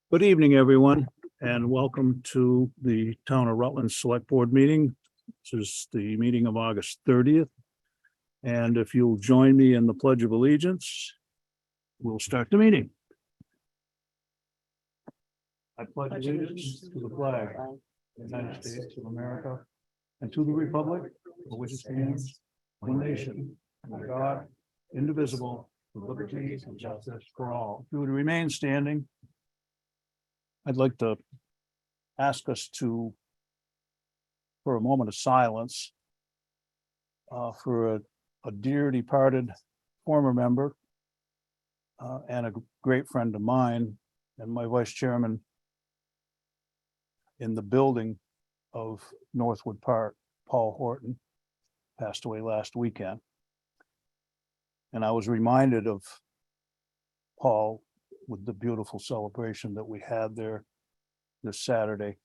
Good evening, everyone, and welcome to the Town of Rutland Select Board meeting. This is the meeting of August 30th. And if you'll join me in the Pledge of Allegiance, we'll start the meeting. I pledge allegiance to the flag of the United States of America and to the republic for which it stands, one nation, under God, indivisible, with liberty and justice for all. If you would remain standing, I'd like to ask us to, for a moment of silence, for a dear departed former member and a great friend of mine and my vice chairman in the building of Northwood Park, Paul Horton, passed away last weekend. And I was reminded of Paul with the beautiful celebration that we had there this Saturday.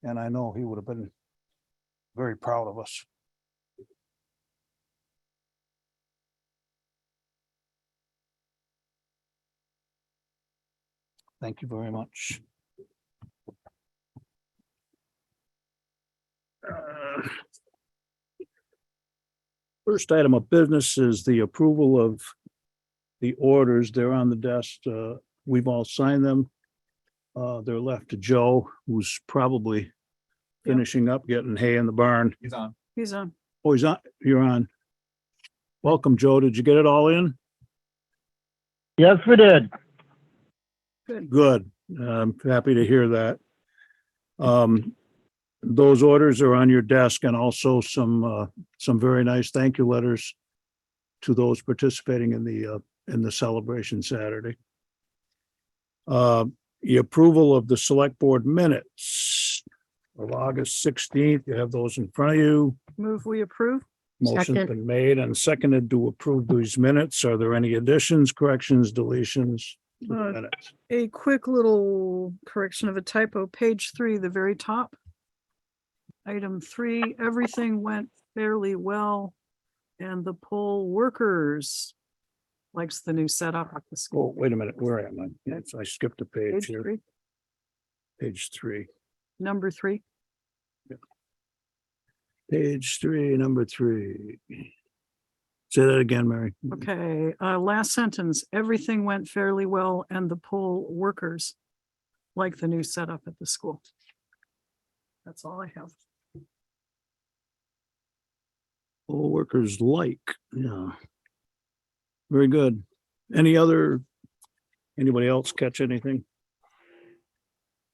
And I know he would have been very proud of us. Thank you very much. First item of business is the approval of the orders. They're on the desk. We've all signed them. They're left to Joe, who's probably finishing up getting hay in the barn. He's on. He's on. Oh, he's on. You're on. Welcome, Joe. Did you get it all in? Yes, we did. Good. I'm happy to hear that. Those orders are on your desk, and also some very nice thank you letters to those participating in the celebration Saturday. The approval of the select board minutes of August 16th. You have those in front of you. Move we approve. Motion's Second. been made and seconded to approve these minutes. Are there any additions, corrections, deletions to the minutes? A quick little correction of a typo, page 3, the very top. Item 3, everything went fairly well. And the poll workers likes the new setup at the Oh, school. wait a minute. Where am I? Yes, I skipped a page Page here. 3, Page 3. number 3. Page 3, number 3. Say that again, Mary. Okay, last sentence, everything went fairly well and the poll workers like the new setup at the school. That's all I have. All workers like, yeah. Very good. Anybody else catch anything?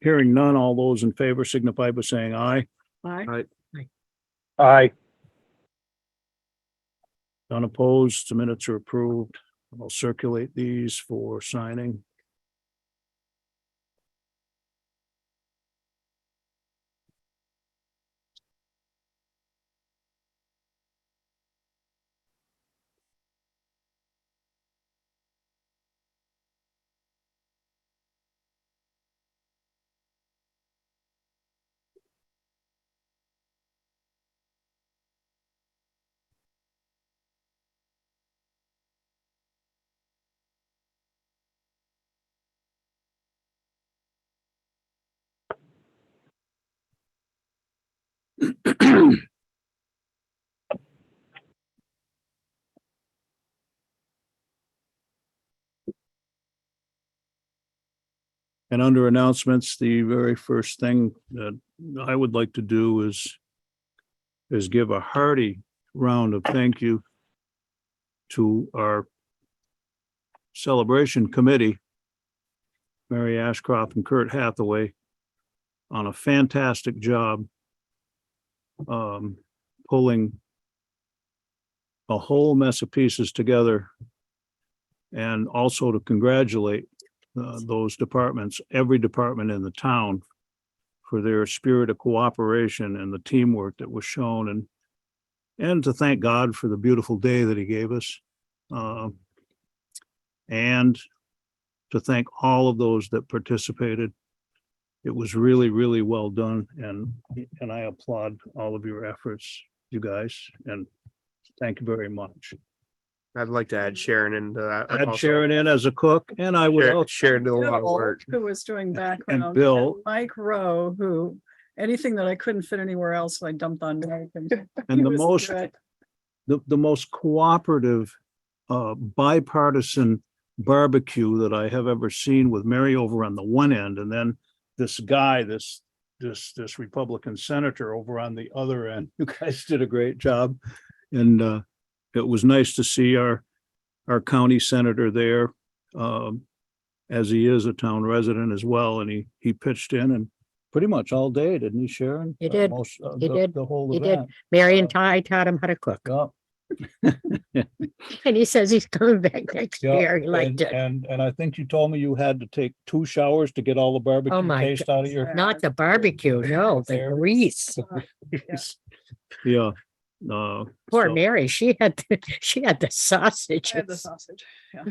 Hearing none, all those in favor signify by saying aye. Aye. Aye. None opposed, the minutes are approved. I'll circulate these for signing. And under announcements, the very first thing that I would like to do is give a hearty round of thank you to our celebration committee, Mary Ashcroft and Kurt Hathaway, on a fantastic job pulling a whole mess of pieces together, and also to congratulate those departments, every department in the town, for their spirit of cooperation and the teamwork that was shown, and to thank God for the beautiful day that he gave us. And to thank all of those that participated. It was really, really well done, and I applaud all of your efforts, you guys, and thank you very much. I'd like to add Sharon into that. Add also. Sharon in as a cook, and I would also, Sharon did a lot of Bill, work. who was doing background. Bill. and Mike Rowe, who, anything that I couldn't fit anywhere else, I dumped on Mike. And and he the was most, good. the most cooperative, bipartisan barbecue that I have ever seen, with Mary over on the one end, and then this guy, this Republican senator over on the other end. You guys did a great job. And it was nice to see our county senator there, as he is a town resident as well, and he pitched in and pretty much all day, didn't he, Sharon? He did. Most, He the- did. The whole He did. event. Mary and Ty taught him how to cook. Yeah, And he says he's coming back next yeah. year. He liked it. And I think you told me you had to take 2 showers to get all the barbecue Oh my taste out of your. Not the barbecue, no, the There. grease. Yeah. Poor so- Mary, she had the sausage. I had the sausage, yeah.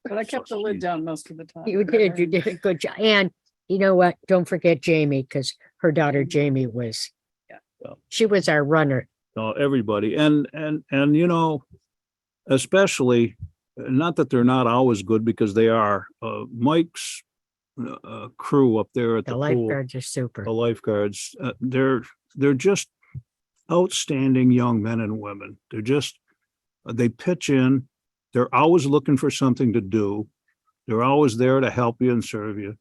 But I kept the lid down most of the time. You did a good job. And you know what? Don't forget Jamie, because her daughter Jamie was, Yeah. she was our runner. Everybody, and you know, especially, not that they're not always good, because they are, Mike's crew up there at The the pool, lifeguards are super. the lifeguards, they're just outstanding young men and women. They're just, they pitch in, they're always looking for something to do. They're always there to help you and serve you.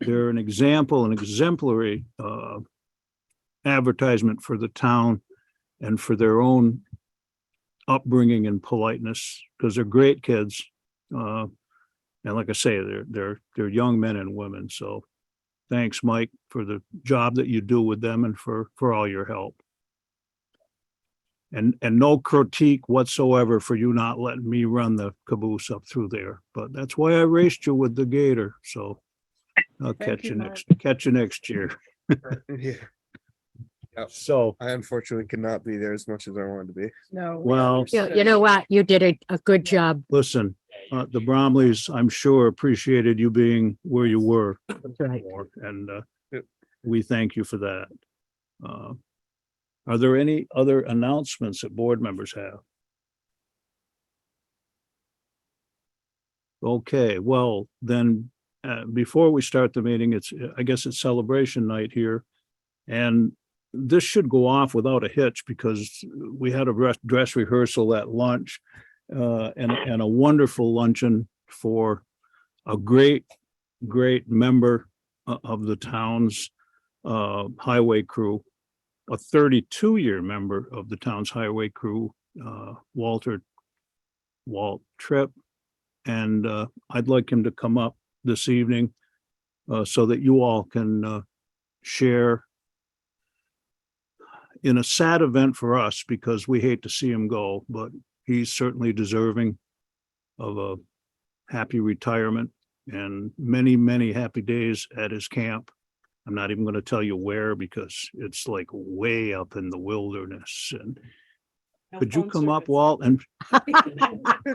They're an example, an exemplary advertisement for the town and for their own upbringing and politeness, because they're great kids. And like I say, they're young men and women. So thanks, Mike, for the job that you do with them and for all your help. And no critique whatsoever for you not letting me run the caboose up through there, but that's why I raced you with the gator. So I'll catch you next year. Yeah. So, I unfortunately could not be there as much as I wanted to be. No. well, You know what? You did a good job. listen, the Bromleys, I'm sure, appreciated you being where you were. That's right. And we thank you for that. Are there any other announcements that board members have? Okay, well, then, before we start the meeting, I guess it's celebration night here. And this should go off without a hitch, because we had a dress rehearsal at lunch, and a wonderful luncheon for a great member of the town's highway crew, a 32-year member of the town's highway crew, Walt Tripp. And I'd like him to come up this evening so that you all can share in a sad event for us, because we hate to see him go, but he's certainly deserving of a happy retirement and many, many happy days at his camp. I'm not even going to tell you where, because it's like way up in the wilderness. And could you come up, Walt, and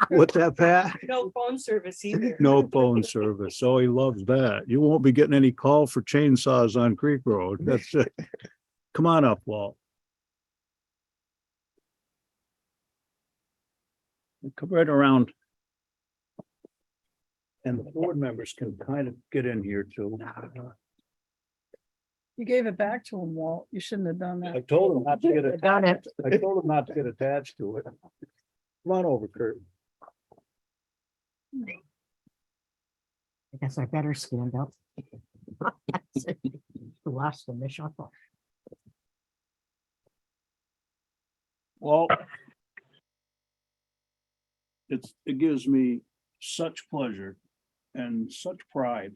what's that, Pat? No phone service either. No phone service. Oh, he loves that. You won't be getting any call for chainsaws on Creek Road. That's it. Come on up, Walt. Come right around. And the board members can kind of get in here too. You gave it back to him, Walt. You shouldn't have done I that. told him not to get Done it. I told him not to get attached to it. Come on over, Kurt. I guess I better stand up. Lost the shuffle. Well, it gives me such pleasure and such pride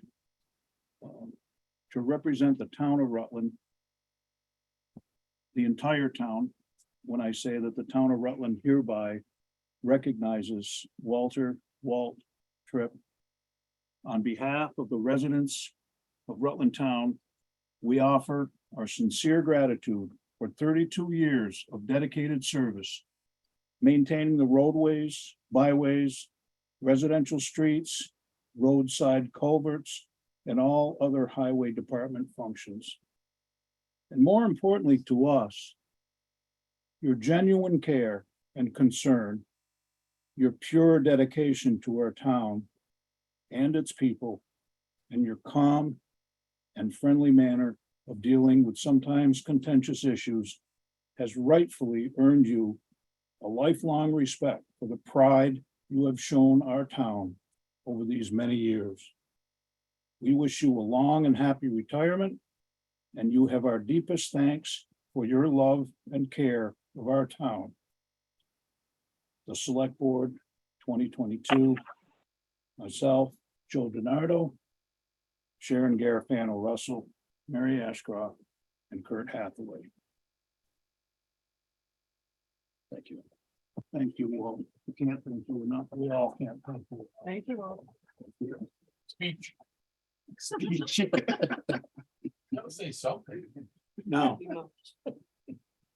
to represent the town of Rutland, the entire town, when I say that the town of Rutland hereby recognizes Walt Tripp. On behalf of the residents of Rutland Town, we offer our sincere gratitude for 32 years of dedicated service, maintaining the roadways, byways, residential streets, roadside culverts, and all other highway department functions. And more importantly to us, your genuine care and concern your pure dedication to our town and its people, and your calm and friendly manner of dealing with sometimes contentious issues has rightfully earned you a lifelong respect for the pride you have shown our town over these many years. We wish you a long and happy retirement, and you have our deepest thanks for your love and care of our town. The Select Board 2022, myself, Joe DiNardo, Sharon Garofano Russell, Mary Ashcroft, and Kurt Hathaway. Thank you. Thank you all. We can't thank you enough. We all can't thank you. Thank you all. Speech. Never say something. Now,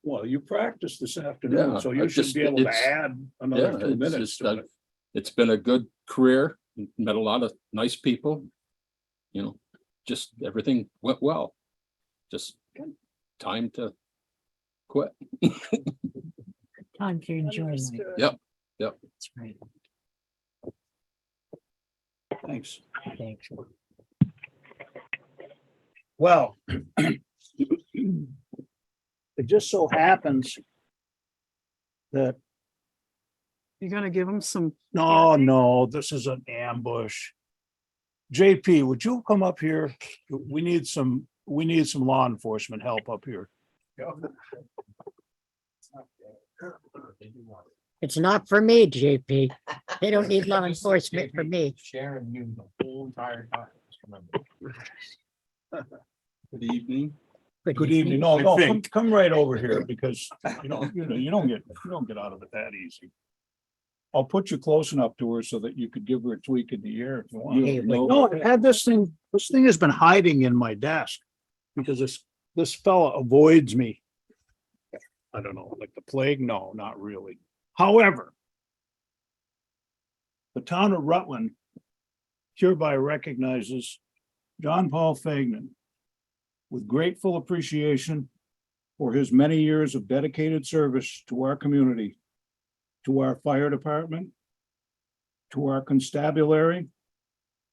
well, you practiced this afternoon, Yeah, so I you should just- be able to it's- add another Yeah, 2 it's minutes just, to it. it's been a good career, met a lot of nice people. You know, just everything went well. Just time to quit. Time to enjoy life. Yep. That's right. Thanks. Thanks. Well, it just so happens that, You're gonna give them some, no, this is an ambush. JP, would you come up here? We need some law enforcement help up here. It's not for me, JP. They don't need law enforcement for me. Sharon knew the whole entire time. Good evening. Good evening. No, come right over here because you don't get out of it that easy. I'll put you close enough to her so that you could give her a tweak in the ear if you want. Hey, wait. No, I had this thing has been hiding in my desk because this fella avoids me. I don't know, like the plague? No, not really. However, the town of Rutland hereby recognizes John Paul Faignant with grateful appreciation for his many years of dedicated service to our community, to our fire department, to our constabulary,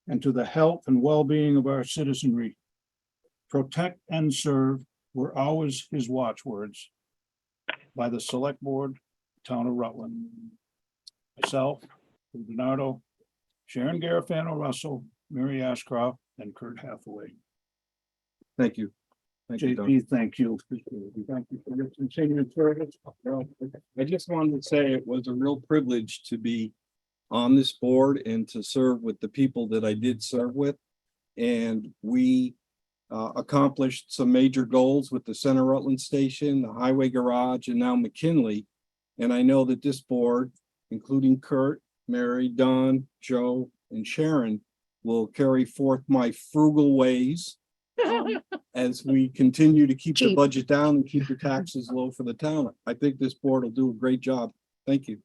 and to the health and well-being of our citizenry. Protect and serve were always his watchwords by the Select Board, Town of Rutland. Myself, Bernardo, Sharon Garofano Russell, Mary Ashcroft, and Kurt Hathaway. Thank you. Thank you, Doug. JP, thank you. Thank you for your continued service. I just wanted to say it was a real privilege to be on this board and to serve with the people that I did serve with. And we accomplished some major goals with the Center Rutland Station, the Highway Garage, and now McKinley. And I know that this board, including Kurt, Mary, Don, Joe, and Sharon, will carry forth my frugal ways as we continue to keep the Cheap. budget down and keep the taxes low for the town. I think this board will do a great job. Thank you.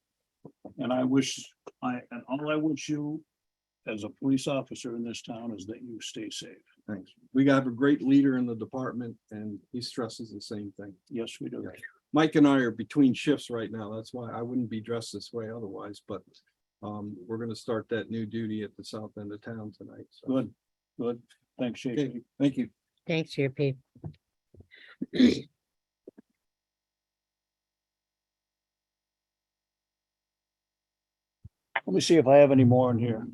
And all I wish you as a police officer in this town is that you stay safe. Thanks. We got a great leader in the department and he stresses the same thing. Yes, we do. Mike and I are between shifts right now. That's why I wouldn't be dressed this way otherwise, but we're gonna start that new duty at the south end of town tonight. So, Good, good. Thanks, okay, JP. thank you. Thanks, JP. Let me see if I have any more in here.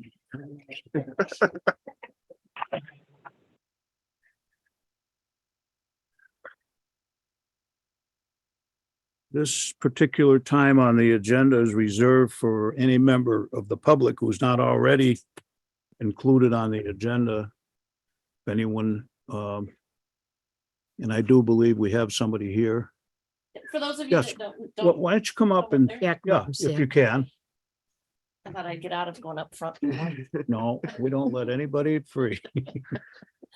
This particular time on the agenda is reserved for any member of the public who's not already included on the agenda. If anyone, and I do believe we have somebody here. For those of you Yes. that Why don't, why don't you come up and, Yeah. come yeah, up and if sit. you can. I thought I'd get out of going up front. No, we don't let anybody free.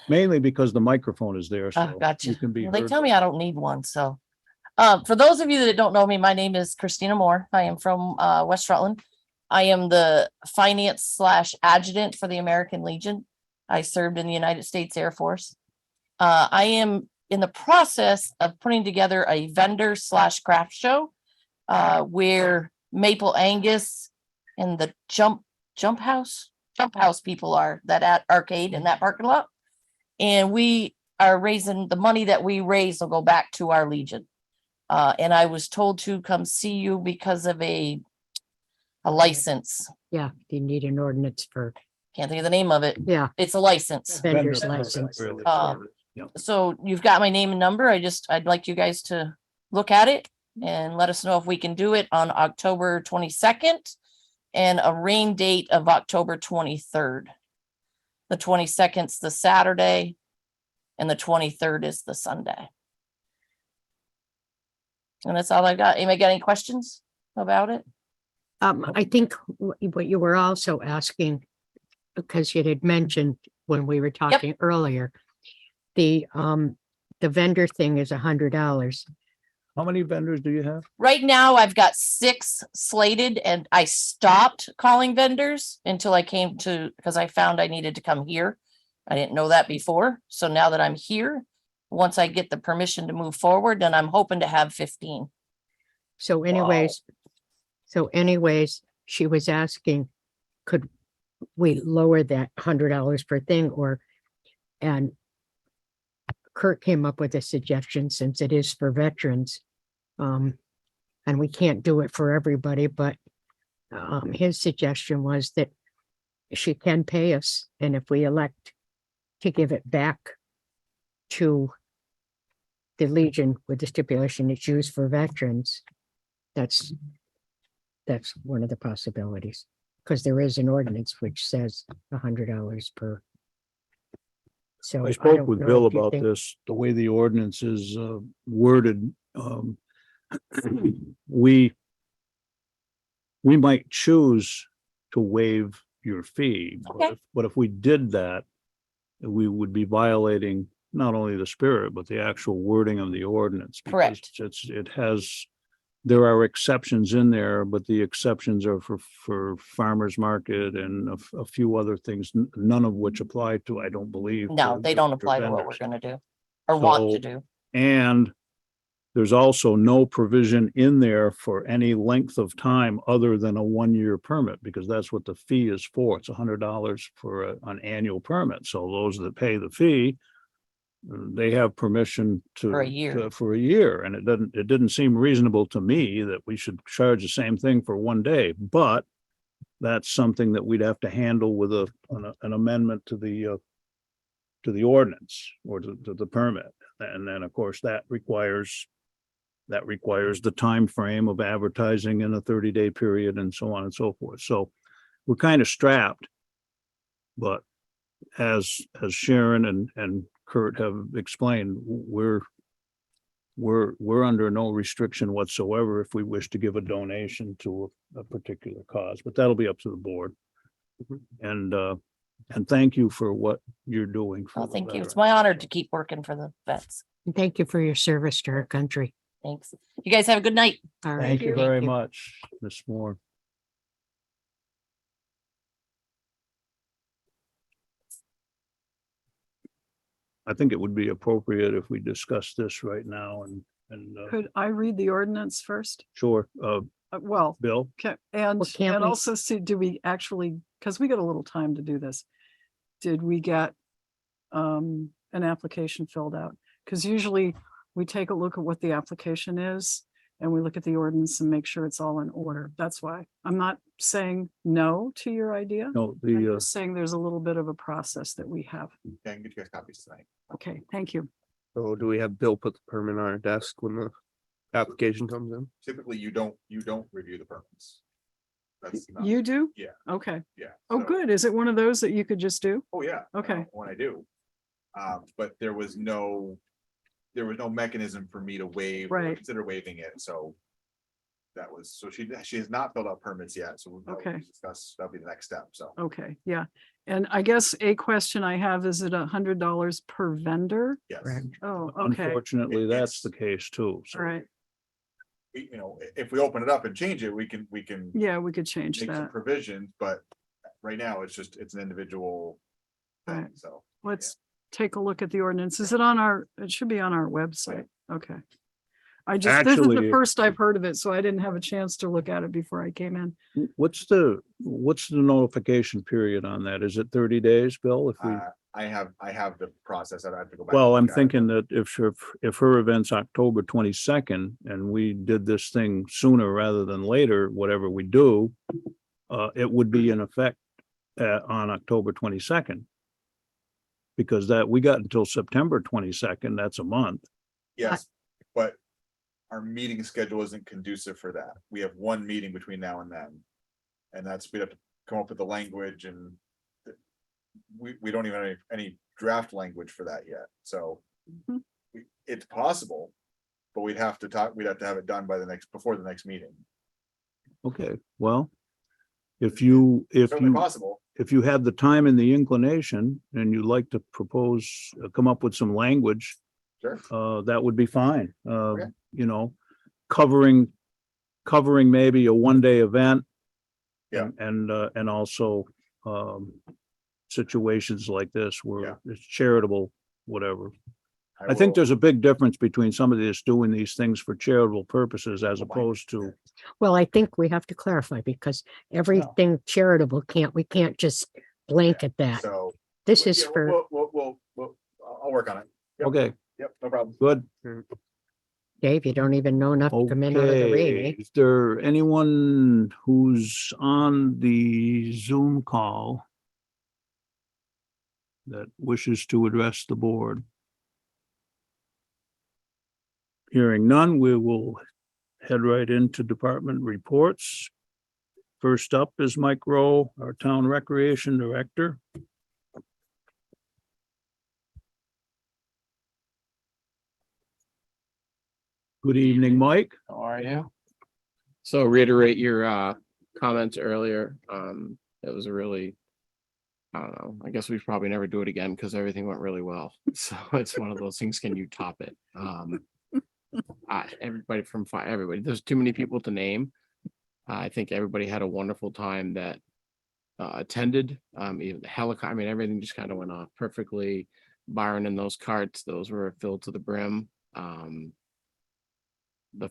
Mainly because the microphone is there, so Gotcha. you can be Well, they heard. tell me I don't need one, so. For those of you that don't know me, my name is Christina Moore. I am from West Rutland. I am the finance / adjutant for the American Legion. I served in the United States Air Force. I am in the process of putting together a vendor / craft show where Maple Angus, and the jump house people are, that at arcade in that parking lot. And we are raising, the money that we raise will go back to our Legion. And I was told to come see you because of a license. Yeah, you need an ordinance for, Can't think of the name of it. yeah, It's a license. vendor's Vendor license. permit, really. Um, Yeah. So you've got my name and number. I'd like you guys to look at it and let us know if we can do it on October 22nd and a rain date of October 23rd. The 22nd's the Saturday and the 23rd is the Sunday. And that's all I got. Anybody got any questions about it? I think what you were also asking, because you had mentioned when we were talking earlier, the vendor thing is $100. How many vendors do you have? Right now, I've got 6 slated and I stopped calling vendors until I came to, because I found I needed to come here. I didn't know that before. So now that I'm here, once I get the permission to move forward, then I'm hoping to have 15. So anyways, she was asking, could we lower that $100 per thing and Kurt came up with a suggestion, since it is for veterans. And we can't do it for everybody, but his suggestion was that she can pay us, and if we elect to give it back to the Legion with the stipulation it's used for veterans, that's one of the possibilities, because there is an ordinance which says $100 per. So I spoke don't with know Bill if you about think- this, the way the ordinance is worded. We might choose to waive your fee, Okay. but if we did that, we would be violating not only the spirit, but the actual wording of the ordinance. because Correct. There are exceptions in there, but the exceptions are for farmers market and a few other things, none of which apply to, I don't believe. No, to they don't your apply to what we're vendors. gonna do or want to So- do. And there's also no provision in there for any length of time other than a 1-year permit, because that's what the fee is for. It's $100 for an annual permit. So those that pay the fee, they have permission For a year. for a year. And it didn't seem reasonable to me that we should charge the same thing for 1 day, but that's something that we'd have to handle with an amendment to the ordinance or to the permit. And then, of course, that requires the time frame of advertising in a 30-day period and so on and so forth. So we're kind of strapped. But as Sharon and Kurt have explained, we're under no restriction whatsoever if we wish to give a donation to a particular cause, but that'll be up to the board. And thank you for what you're doing. for Well, the thank you. It's veterans. my honor to keep working for the vets. And thank you for your service to our country. Thanks. You guys have a good night. All right. Thank you very much, Ms. Moore. I think it would be appropriate if we discuss this right now and Could I read the ordinance first? sure, Well, Bill, and can't we- also see, do we actually, because we got a little time to do this. Did we get an application filled out? Because usually we take a look at what the application is and we look at the ordinance and make sure it's all in order. That's why I'm not saying no to your idea. no, I'm the, just saying there's a little bit of a process that we have. Yeah, I can get you guys copies tonight. Okay, thank you. So do we have Bill put the permit on our desk when the application comes in? Typically, you don't review the permits. That's not- You do? Yeah. Okay. Yeah. Oh, so- good. Is it one of those that you could just do? Oh, yeah. Okay. When I do. But there was no mechanism for me to waive, or Right. consider waiving it, so. That was, so she has not filled out permits yet, so we'll Okay. discuss, that'll be the next step, so. Okay, yeah. And I guess a question I have, is it $100 per vendor? Yes, Correct. Oh, okay, unfortunately, that's the case too. So all right. if we open it up and change it, we can Yeah, we could change make some that. provisions, but right now, it's an individual thing, Right. so. Let's take a look at the ordinance. Is it on it should be on our website. Okay. this is the Actually- first I've heard of it, so I didn't have a chance to look at it before I came in. What's the notification period on that? Is it 30 days, Bill? If we, I have the process. I have to go back. well, and I'm look at it. thinking that if her event's October 22nd and we did this thing sooner rather than later, whatever we do, it would be in effect on October 22nd. Because we got until September 22nd, that's a month. Yes, but our meeting schedule isn't conducive for that. We have one meeting between now and then. And we'd have to come up with the language and we don't even have any draft language for that yet, so Mhm. it's possible, but we'd have to have it done before the next meeting. Okay, well, if you Certainly possible. if you have the time and the inclination and you'd like to propose, come up with some language, Sure. that would be fine. Okay. You know, covering maybe a one-day event. Yeah. And also, situations like this Yeah. where it's charitable, whatever. I will- think there's a big difference between somebody that's doing these things for charitable purposes as Oh my opposed to, Well, I think we have to clarify because everything charitable we can't just blanket that. So. This is yeah, for, I'll work on it. Yep. okay, Yep, no problem. good. Dave, you don't even know enough to come in out of the rain, Okay, eh? is there anyone who's on the Zoom call that wishes to address the board? Hearing none, we will head right into department reports. First up is Mike Rowe, our town recreation director. Good evening, Mike. How are you? So reiterate your comments earlier. It was a really, I don't know, I guess we probably never do it again because everything went really well. So it's one of those things, can you top it? Everybody, there's too many people to name. I think everybody had a wonderful time that attended. Even the helicopter, I mean, everything just kind of went off perfectly. Byron and those carts, those were filled to the brim. The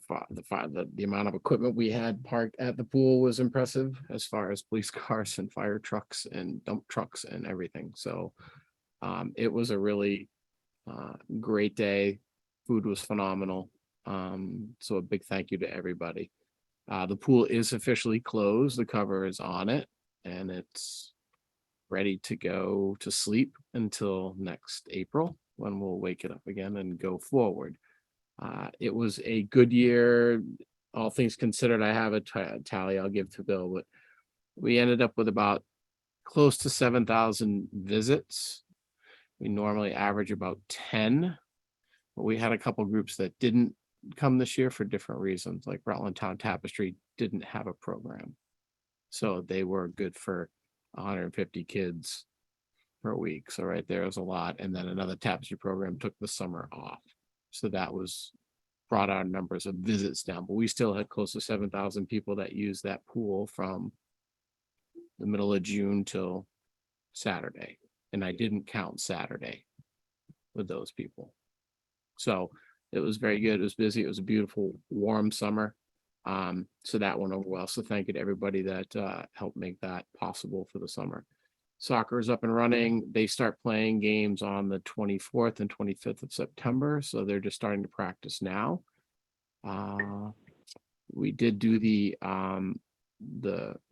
amount of equipment we had parked at the pool was impressive as far as police cars and fire trucks and dump trucks and everything. So it was a really great day. Food was phenomenal. So a big thank you to everybody. The pool is officially closed. The cover is on it and it's ready to go to sleep until next April when we'll wake it up again and go forward. It was a good year, all things considered. I have a tally I'll give to Bill, but we ended up with about close to 7,000 visits. We normally average about 10, but we had a couple groups that didn't come this year for different reasons, like Rutland Town Tapestry didn't have a program. So they were good for 150 kids per week. So right there was a lot. And then another tapestry program took the summer off. So that brought our numbers of visits down, but we still had close to 7,000 people that used that pool from the middle of June till Saturday. And I didn't count Saturday with those people. So it was very good. It was busy. It was a beautiful, warm summer. So that went over well. So thank you to everybody that helped make that possible for the summer. Soccer is up and running. They start playing games on the 24th and 25th of September. So they're just starting to practice now. We did do the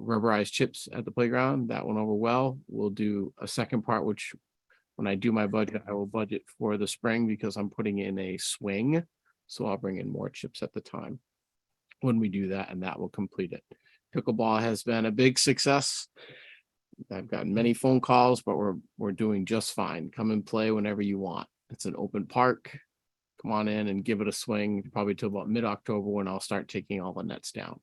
rubberized chips at the playground. That went over well. We'll do a second part, which when I do my budget, I will budget for the spring because I'm putting in a swing. So I'll bring in more chips at the time when we do that, and that will complete it. Pickleball has been a big success. I've gotten many phone calls, but we're doing just fine. Come and play whenever you want. It's an open park. Come on in and give it a swing, probably till about mid-October when I'll start taking all the nets down.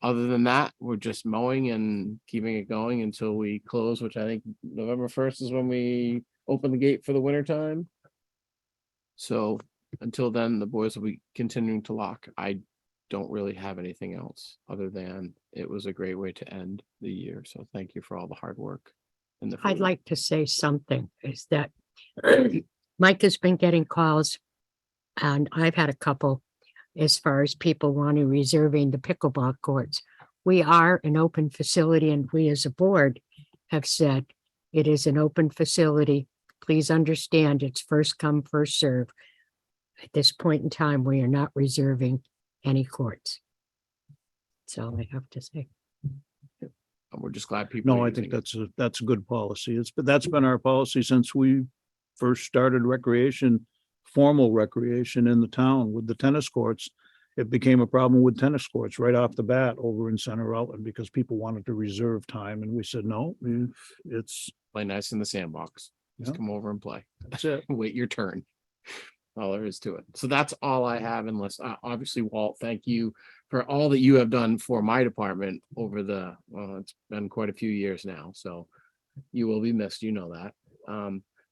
Other than that, we're just mowing and keeping it going until we close, which I think November 1st is when we open the gate for the winter time. So until then, the boys will be continuing to lock. I don't really have anything else other than it was a great way to end the year. So thank you for all the hard work. I'd like to say something is that Mike has been getting calls and I've had a couple as far as people wanting reserving the pickleball courts. We are an open facility, and we as a board have said it is an open facility. Please understand it's first come, first serve. At this point in time, we are not reserving any courts. That's all I have to say. We're just glad people. No, are I think using it. that's a good policy. That's been our policy since we first started recreation, formal recreation in the town with the tennis courts. It became a problem with tennis courts right off the bat over in Center Rutland because people wanted to reserve time, and we said, no, it's, Play nice in the sandbox. Just Yeah. come over and play. that's it. Wait your turn. All there is to it. So that's all I have, unless obviously, Walt, thank you for all that you have done for my department over it's been quite a few years now. So you will be missed. You know that.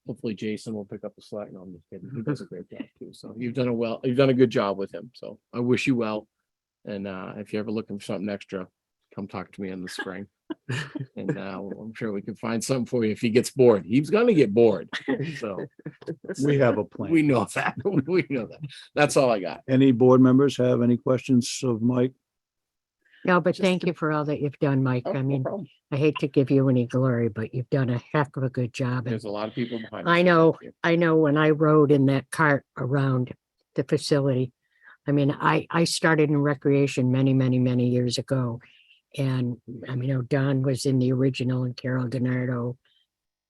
Hopefully Jason will pick up the slack. No, I'm just kidding. He does a great job too. So you've done a good job with him. So I wish you well. And if you're ever looking for something extra, come talk to me in the spring. And I'm sure we can find something for you if he gets bored. He's gonna get bored. So We have a plan. we know that. We know that. That's all I got. Any board members have any questions of Mike? No, but thank you for all that you've done, Mike. Oh, I no mean, problem. I hate to give you any glory, but you've done a heck of a good job. And There's a lot of people behind. I us. know, Thank you. I know when I rode in that cart around the facility, I mean, I started in recreation many, many, many years ago. And I mean, Don was in the original and Carol DiNardo.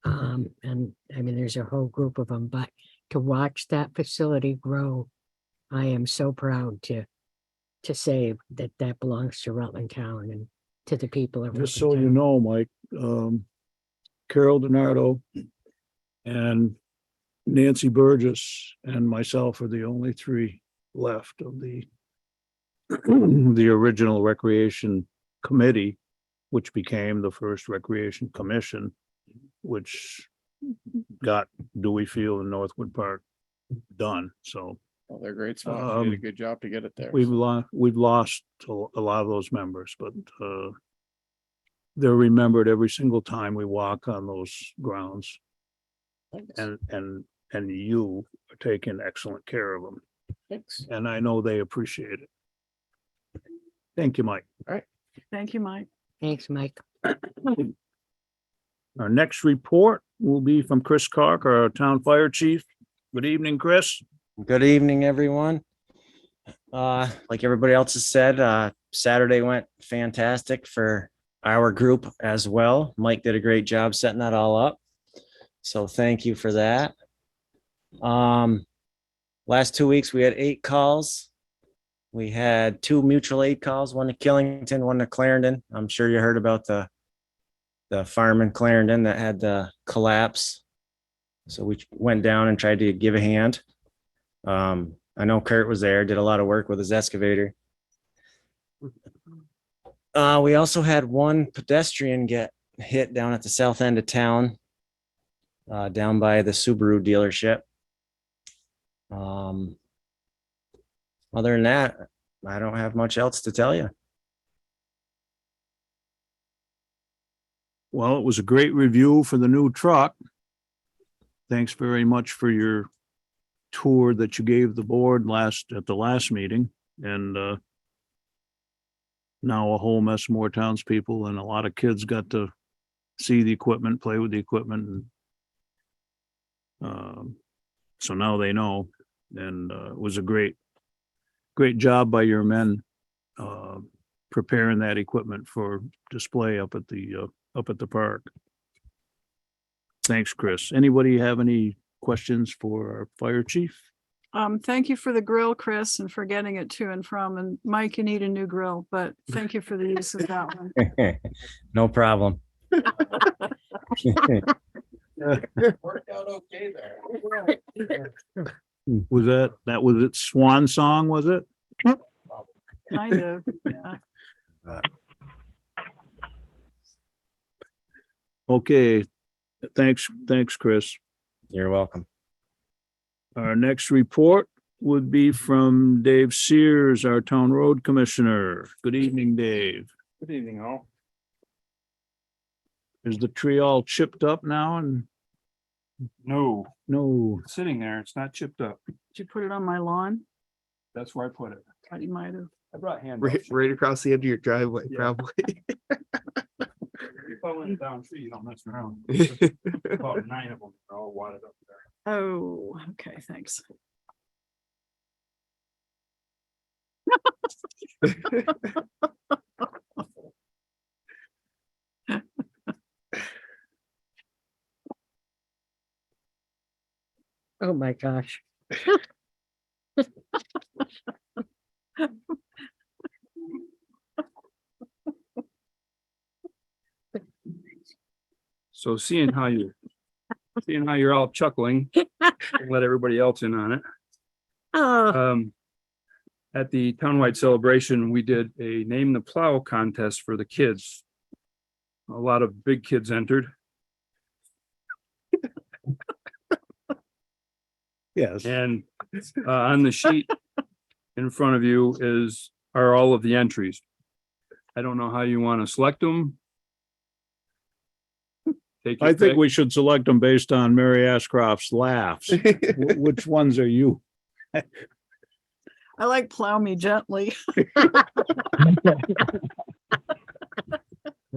And I mean, there's a whole group of them, but to watch that facility grow, I am so proud to say that that belongs to Rutland Town and to the people of Rutland Just so you Town. know, Mike, Carol DiNardo and Nancy Burgess and myself are the only three left of the the original Recreation Committee, which became the first Recreation Commission, which got Dewey Field and Northwood Park done. So Well, they're great spots. You did a good job to get it there. we've lost a lot of those members, but they're remembered every single time we walk on those grounds. Thanks. And you are taking excellent care of them. Thanks. And I know they appreciate it. Thank you, Mike. Thank you, Mike. Thanks, Mike. Our next report will be from Chris Clark, our town fire chief. Good evening, Chris. Good evening, everyone. Like everybody else has said, Saturday went fantastic for our group as well. Mike did a great job setting that all up. So thank you for that. Last 2 weeks, we had 8 calls. We had 2 mutual aid calls, one to Killington, one to Clarendon. I'm sure you heard about the farm in Clarendon that had the collapse. So we went down and tried to give a hand. I know Kurt was there, did a lot of work with his excavator. We also had one pedestrian get hit down at the south end of town, down by the Subaru dealership. Other than that, I don't have much else to tell you. Well, it was a great review for the new truck. Thanks very much for your tour that you gave the board at the last meeting. And now a whole mess more townspeople and a lot of kids got to see the equipment, play with the equipment. And so now they know. And it was a great job by your men preparing that equipment for display up at the park. Thanks, Chris. Anybody have any questions for our fire chief? Thank you for the grill, Chris, and for getting it to and from. And Mike, you need a new grill, but thank you for the use of that one. No problem. Worked out okay there. Was that was it Swan Song, was it? Kind of, yeah. Okay, thanks, Chris. You're welcome. Our next report would be from Dave Sears, our town road commissioner. Good evening, Dave. Good evening, all. Is the tree all chipped up now? And No, no, it's sitting there. It's not chipped up. Did you put it on my lawn? That's where I put it. I might have. I brought hand. Right across the end of your driveway, Yeah. probably. If I went down tree, you don't mess around. About 9 of them are all wadded up there. Oh, okay, thanks. Oh, my gosh. So seeing how you're all chuckling, I'll let everybody else in on it. Oh, At the townwide celebration, we did a name the plow contest for the kids. A lot of big kids entered. Yes. And on the sheet in front of you are all of the entries. I don't know how you want to select them. Take your I think pick. we should select them based on Mary Ashcroft's laughs. Which ones are you? I like plow me gently.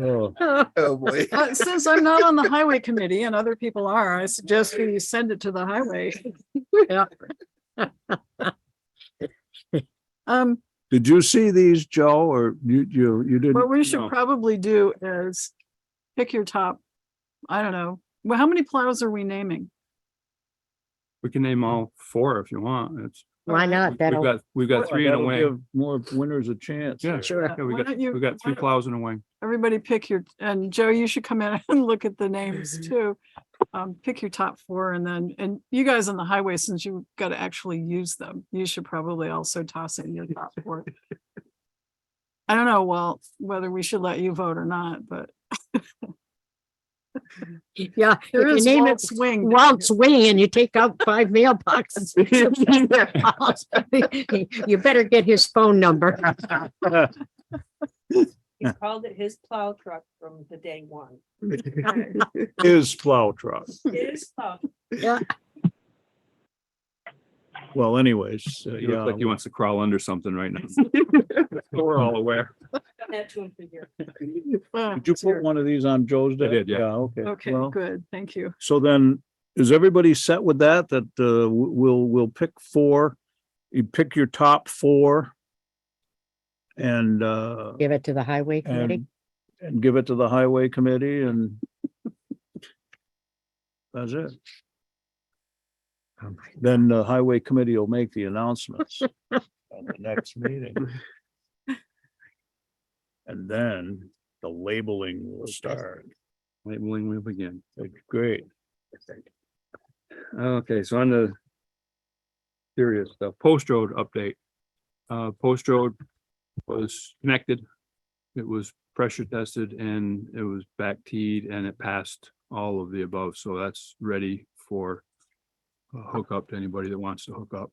Oh, Oh, boy. Since I'm not on the highway committee and other people are, I suggest we send it to the highway. yeah. did you see these, Joe, or you didn't? What we should No. probably do is pick your top, I don't know. Well, how many plows are we naming? We can name all 4 if you want. It's, Why not? we've got 3 in a That'll wing. give more winners a chance. Yeah, Sure. yeah, we Why got, don't you- we got 3 why don't- plows in a wing. Everybody pick your, and Joe, you should come in and look at the names too. Pick your top 4 and you guys on the highway, since you've got to actually use them, you should probably also toss in your top 4. I don't know, well, whether we should let you vote or not, but Yeah. there if you is name it Walt's Wing. Walt's Wing and you take out 5 mailboxes. You better get his phone number. He called it his plow truck from the day one. His plow truck. His plow. Yeah. Well, anyways, He yeah. looks like he wants to crawl under something right now. We're all aware. Done that to him for years. Did you put one of these on Joe's day? did, yeah. Okay. Okay, Well, good, thank you. so then, is everybody set with that? That we'll pick 4. You pick your top 4. And Give it to the highway committee. and give it to the highway committee and that's it. Oh, Then the highway committee will make the announcements on the next meeting. And then the labeling will start. Labeling will begin. That's great. Okay, so on the serious stuff, Post Road update. Post Road was connected. It was pressure tested and it was back teed and it passed all of the above. So that's ready for a hookup to anybody that wants to hook up.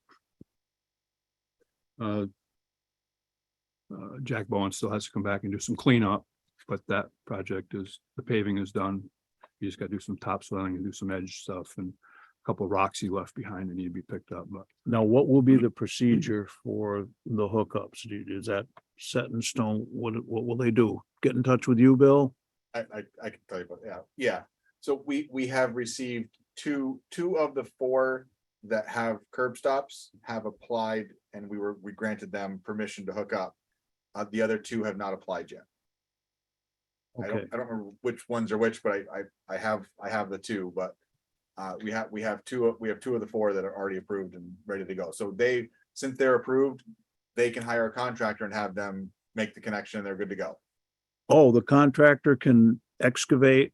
Jack Bowen still has to come back and do some cleanup, but that project the paving is done. You just got to do some topsoiling and do some edge stuff and a couple of rocks he left behind that need to be picked up, but Now, what will be the procedure for the hookups? Is that set in stone? What will they do? Get in touch with you, Bill? I can tell you about, yeah. So we have received two of the 4 that have curb stops have applied and we granted them permission to hook up. The other 2 have not applied yet. I Okay, don't remember which ones are which, but I have the 2, but we have 2 of the 4 that are already approved and ready to go. So since they're approved, they can hire a contractor and have them make the connection and they're good to go. oh, the contractor can excavate,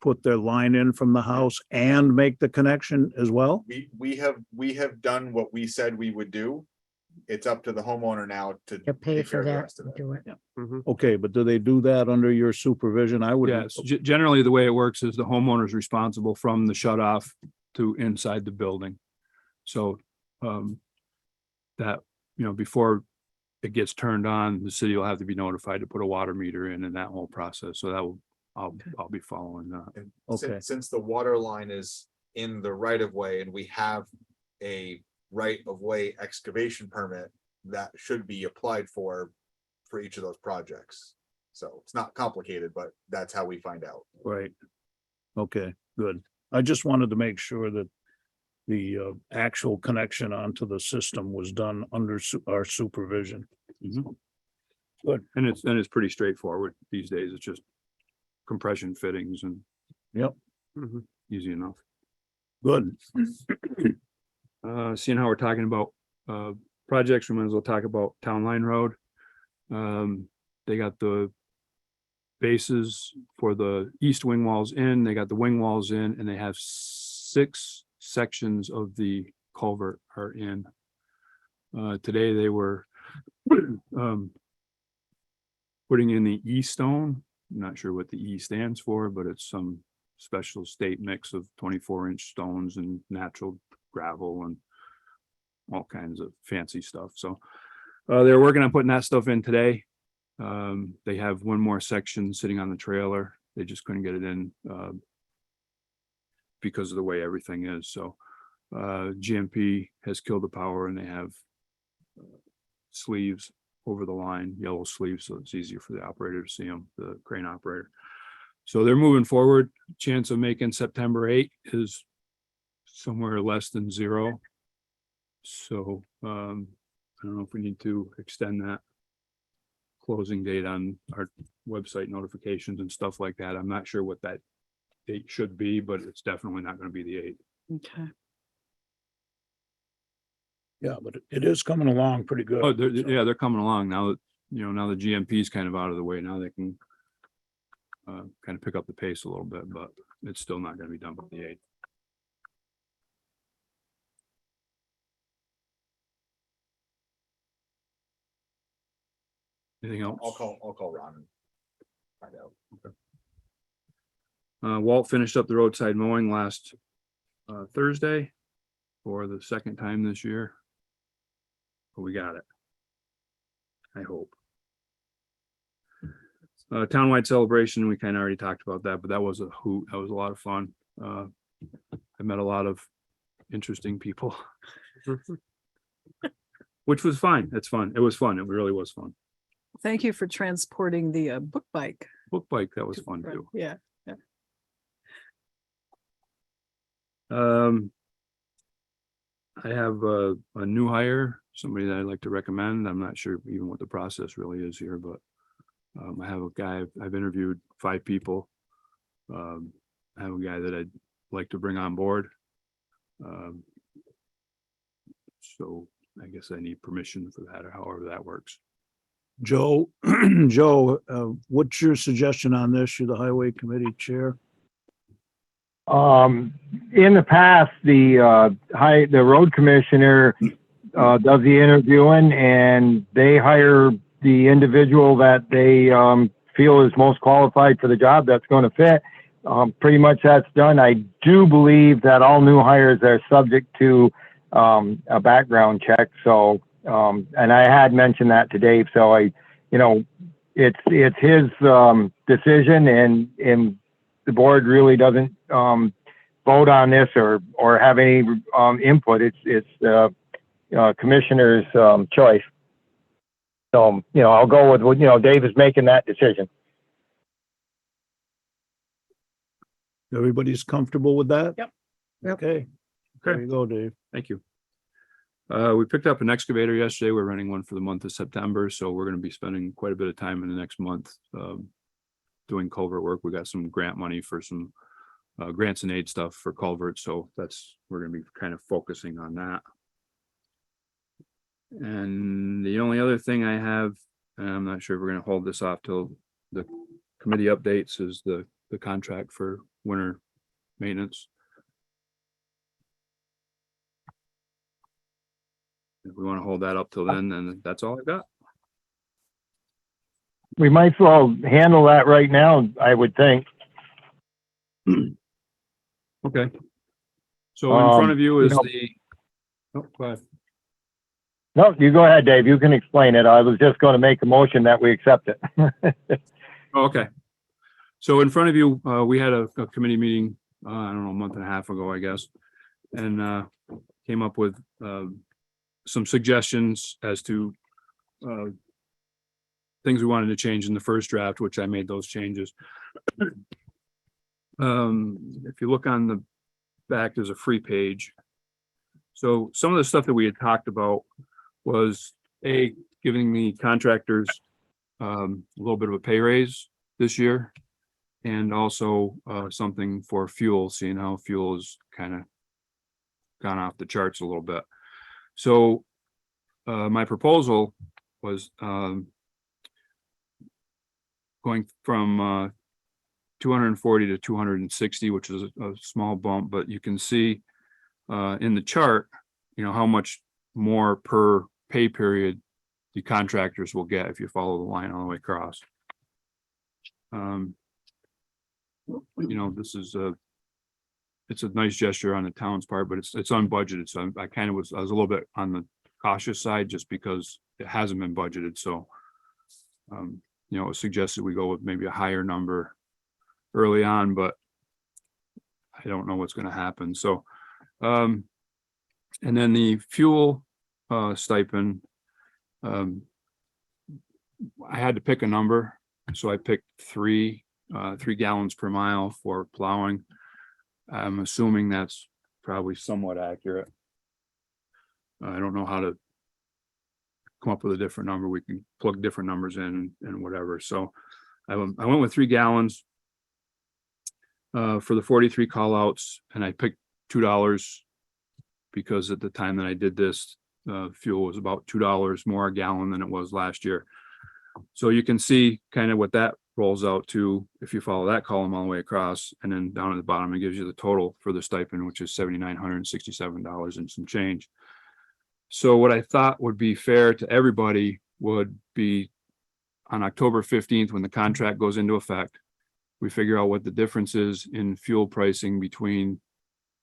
put their line in from the house and make the connection as well? We have done what we said we would do. It's up to the homeowner now to To pay take for care of the that. rest of it. Do it. Okay, but do they do that under your supervision? I would. yes, generally the way it works is the homeowner is responsible from the shut off to inside the building. So that, before it gets turned on, the city will have to be notified to put a water meter in and that whole process. So that will, I'll be following that. And Okay. since the water line is in the right of way and we have a right of way excavation permit, that should be applied for each of those projects. So it's not complicated, but that's how we find out. Right. Okay, good. I just wanted to make sure that the actual connection onto the system was done under our supervision. Good. And it's pretty straightforward these days. It's just compression fittings and Yep, easy enough. good. Seeing how we're talking about projects, we might as well talk about Town Line Road. They got the bases for the east wing walls in, they got the wing walls in, and they have 6 sections of the culvert are in. Today they were putting in the E stone. I'm not sure what the E stands for, but it's some special state mix of 24-inch stones and natural gravel and all kinds of fancy stuff. So they're working on putting that stuff in today. They have one more section sitting on the trailer. They just couldn't get it in because of the way everything is. So GMP has killed the power, and they have sleeves over the line, yellow sleeves, so it's easier for the operator to see them, the crane operator. So they're moving forward. Chance of making September 8 is somewhere less than 0. So I don't know if we need to extend that closing date on our website notifications and stuff like that. I'm not sure what that date should be, but it's definitely not going to be the 8th. Okay. Yeah, but it is coming along pretty good. Oh, yeah, they're coming along now that, now the GMP is kind of out of the way. Now they can kind of pick up the pace a little bit, but it's still not going to be done by the 8th. Anything else? I'll call Ron and find out. Walt finished up the roadside mowing last Thursday for the 2nd time this year. But we got it. I hope. Townwide celebration, we kind of already talked about that, but that was a hoot. That was a lot of fun. I met a lot of interesting people. Which was fine. It's fun. It was fun. It really was fun. Thank you for transporting the book bike. Book bike, that was fun too. Yeah. I have a new hire, somebody that I'd like to recommend. I'm not sure even what the process really is here, but I have a guy, I've interviewed 5 people. I have a guy that I'd like to bring on board. So I guess I need permission for that, or however that works. Joe, what's your suggestion on this? You're the highway committee chair. In the past, the road commissioner does the interviewing, and they hire the individual that they feel is most qualified for the job that's going to fit. Pretty much that's done. I do believe that all new hires are subject to a background check. So, and I had mentioned that to Dave. So it's his decision, and the board really doesn't vote on this or have any input. It's the commissioner's choice. So, I'll go with what, Dave is making that decision. Everybody's comfortable with that? Yep. Okay. There you go, Dave. Thank you. We picked up an excavator yesterday. We're running one for the month of September, so we're going to be spending quite a bit of time in the next month doing culvert work. We got some grant money for some grants and aid stuff for culverts, so we're going to be kind of focusing on that. And the only other thing I have, and I'm not sure if we're going to hold this off till the committee updates, is the contract for winter maintenance. If we want to hold that up till then that's all I've got. We might as well handle that right now, I would think. Okay. So in front of you is oh, go ahead. No, you go ahead, Dave. You can explain it. I was just going to make a motion that we accept it. Oh, okay. So in front of you, we had a committee meeting, I don't know, a month and a half ago, I guess, and came up with some suggestions as to things we wanted to change in the first draft, which I made those changes. If you look on the back, there's a free page. So some of the stuff that we had talked about was giving the contractors a little bit of a pay raise this year. And also something for fuel, seeing how fuel has kind of gone off the charts a little bit. So my proposal was going from 240 to 260, which is a small bump, but you can see in the chart, you know, how much more per pay period the contractors will get if you follow the line all the way across. You know, this is it's a nice gesture on the town's part, but it's unbudgeted. So I was a little bit on the cautious side just because it hasn't been budgeted. So, you know, it suggested we go with maybe a higher number early on, but I don't know what's going to happen. So, and then the fuel stipend, I had to pick a number. So I picked 3 gallons per mile for plowing. I'm assuming that's probably somewhat accurate. I don't know how to come up with a different number. We can plug different numbers in and whatever. So I went with 3 gallons for the 43 call outs, and I picked $2 because at the time that I did this, fuel was about $2 more a gallon than it was last year. So you can see kind of what that rolls out to if you follow that column all the way across, and then down at the bottom, it gives you the total for the stipend, which is $7,967 and some change. So what I thought would be fair to everybody would be on October 15th, when the contract goes into effect, we figure out what the difference is in fuel pricing between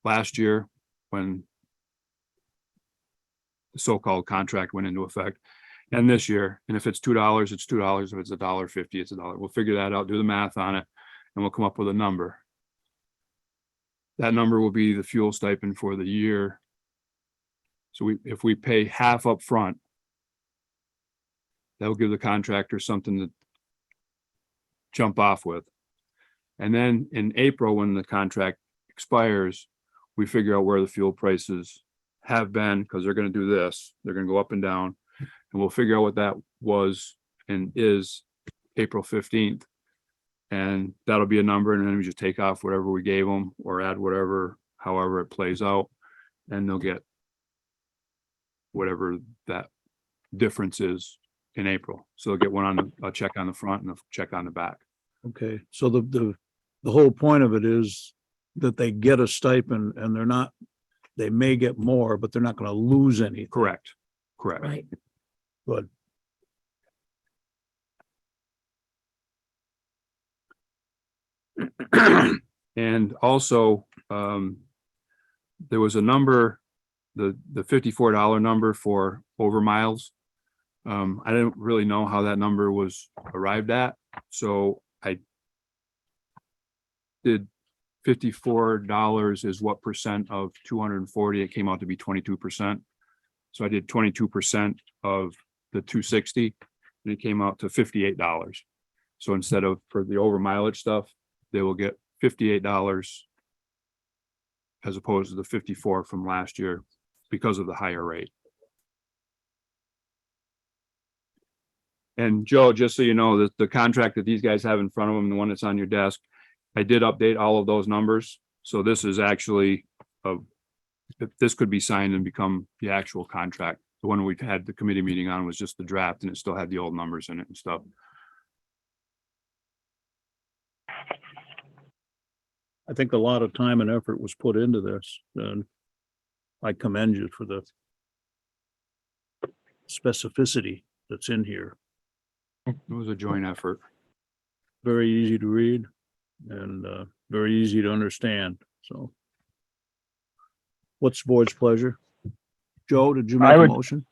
last year when the so-called contract went into effect and this year. And if it's $2, it's $2. If it's $1.50, it's $1. We'll figure that out, do the math on it, and we'll come up with a number. That number will be the fuel stipend for the year. So if we pay half up front, that will give the contractor something to jump off with. And then in April, when the contract expires, we figure out where the fuel prices have been, because they're going to do this. They're going to go up and down. And we'll figure out what that was and is April 15th. And that'll be a number. And then we just take off whatever we gave them or add whatever, however it plays out. And they'll get whatever that difference is in April. So they'll get one on a check on the front and a check on the back. Okay, so the whole point of it is that they get a stipend and they may get more, but they're not going to lose any. Correct. Correct. Right. Good. And also, there was a number, the $54 number for over miles. I didn't really know how that number was arrived at. So I did $54 is what percent of 240. It came out to be 22%. So I did 22% of the 260 and it came out to $58. So instead of for the over mileage stuff, they will get $58 as opposed to the 54 from last year because of the higher rate. And Joe, just so you know, that the contract that these guys have in front of them, the one that's on your desk, I did update all of those numbers. So this is actually this could be signed and become the actual contract. The one we had the committee meeting on was just the draft and it still had the old numbers in it and stuff. I think a lot of time and effort was put into this, and I commend you for the specificity that's in here. It was a joint effort. Very easy to read and very easy to understand, so. What's the board's pleasure? Joe, did you make a motion?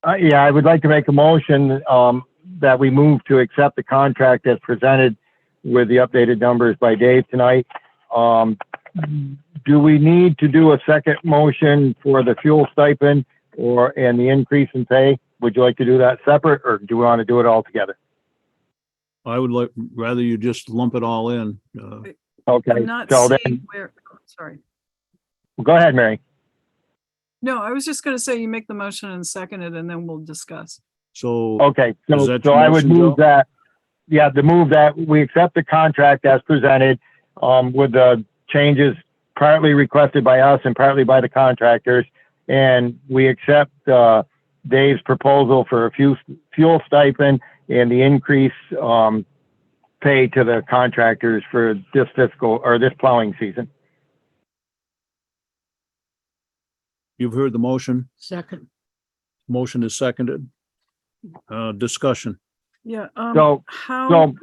Yeah, I would like to make a motion that we move to accept the contract as presented with the updated numbers by Dave tonight. Do we need to do a second motion for the fuel stipend? and the increase in pay? Would you like to do that separate, or do we want to do it all together? I would like, rather you just lump it all in. Okay, I'm not so seeing then, where, sorry. go ahead, Mary. No, I was just gonna say you make the motion and second it, and then we'll discuss. So, Okay, Is so, that so your I would motion, move Joe? that, yeah, the move that we accept the contract as presented, with the changes partly requested by us and partly by the contractors. And we accept, Dave's proposal for a fuel stipend and the increase, pay to the contractors for this fiscal, or this plowing season. you've heard the motion. Second. Motion is seconded. Discussion. Yeah, So, how, So,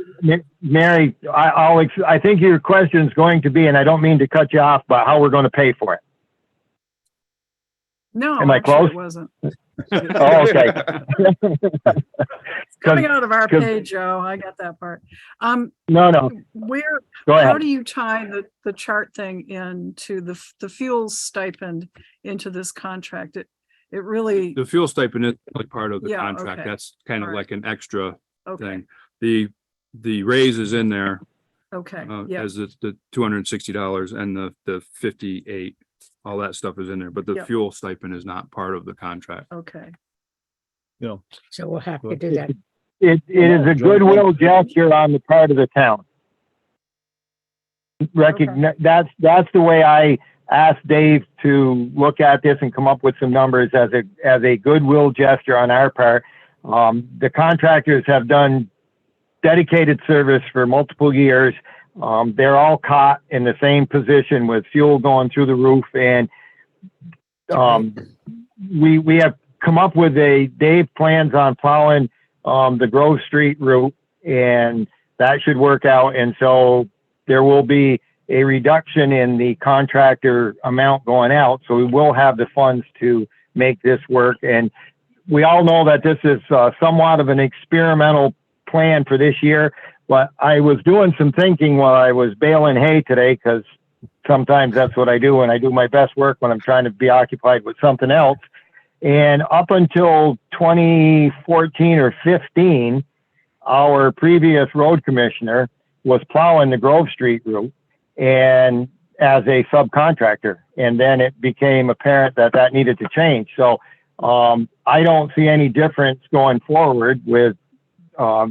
Mary, I think your question is going to be, and I don't mean to cut you off, but how we're going to pay for it. no, am I actually close? it wasn't. Oh, okay. It's coming out of our 'cause- pay, Joe. I got that part. No, Where, go how ahead. do you tie the chart thing into the fuel stipend into this contract? It really, The fuel stipend is like part of the Yeah, contract. okay. That's kind of All right. like an extra okay, thing. The raise is in there, okay, yeah, as the $260 and the 58, all that stuff is in there, but the Yep. fuel stipend is not part of the contract. okay. So we'll have to do that. It is a goodwill gesture on the part of the town. That's the way I asked Dave to look at this and come up with some numbers as a goodwill gesture on our part. The contractors have done dedicated service for multiple years. They're all caught in the same position with fuel going through the roof, and we have come up with Dave plans on plowing the Grove Street route, and that should work out. And so there will be a reduction in the contractor amount going out. So we will have the funds to make this work. And we all know that this is somewhat of an experimental plan for this year, but I was doing some thinking while I was baling hay today, because sometimes that's what I do, and I do my best work when I'm trying to be occupied with something else. And up until 2014 or 15, our previous road commissioner was plowing the Grove Street route and as a subcontractor. And then it became apparent that that needed to change. So I don't see any difference going forward with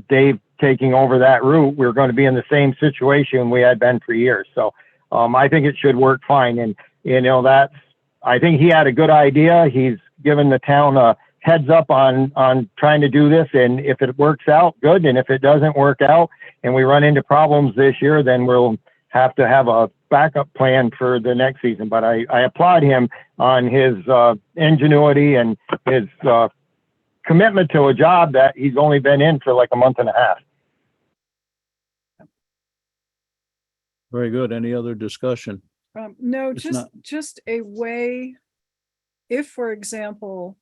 Dave taking over that route. We're going to be in the same situation we had been for years. So I think it should work fine. And, you know, I think he had a good idea. He's given the town a heads up on trying to do this. And if it works out, good. And if it doesn't work out and we run into problems this year, then we'll have to have a backup plan for the next season. But I applaud him on his ingenuity and his commitment to a job that he's only been in for like a month and a half. Very good. Any other discussion? No, It's just, not- just a way, if, for example,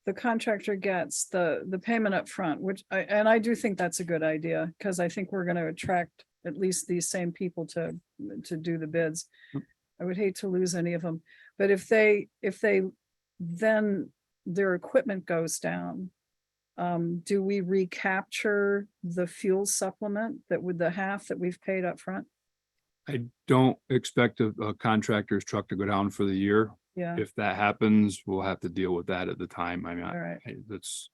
the contractor gets the payment up front, which I do think that's a good idea, because I think we're going to attract at least these same people to do the bids. I would hate to lose any of them, but if they then their equipment goes down, do we recapture the fuel supplement that with the half that we've paid up front? I don't expect a contractor's truck to go down for the year. Yeah, If that happens, we'll have to deal with that at the time. I mean, all right. that's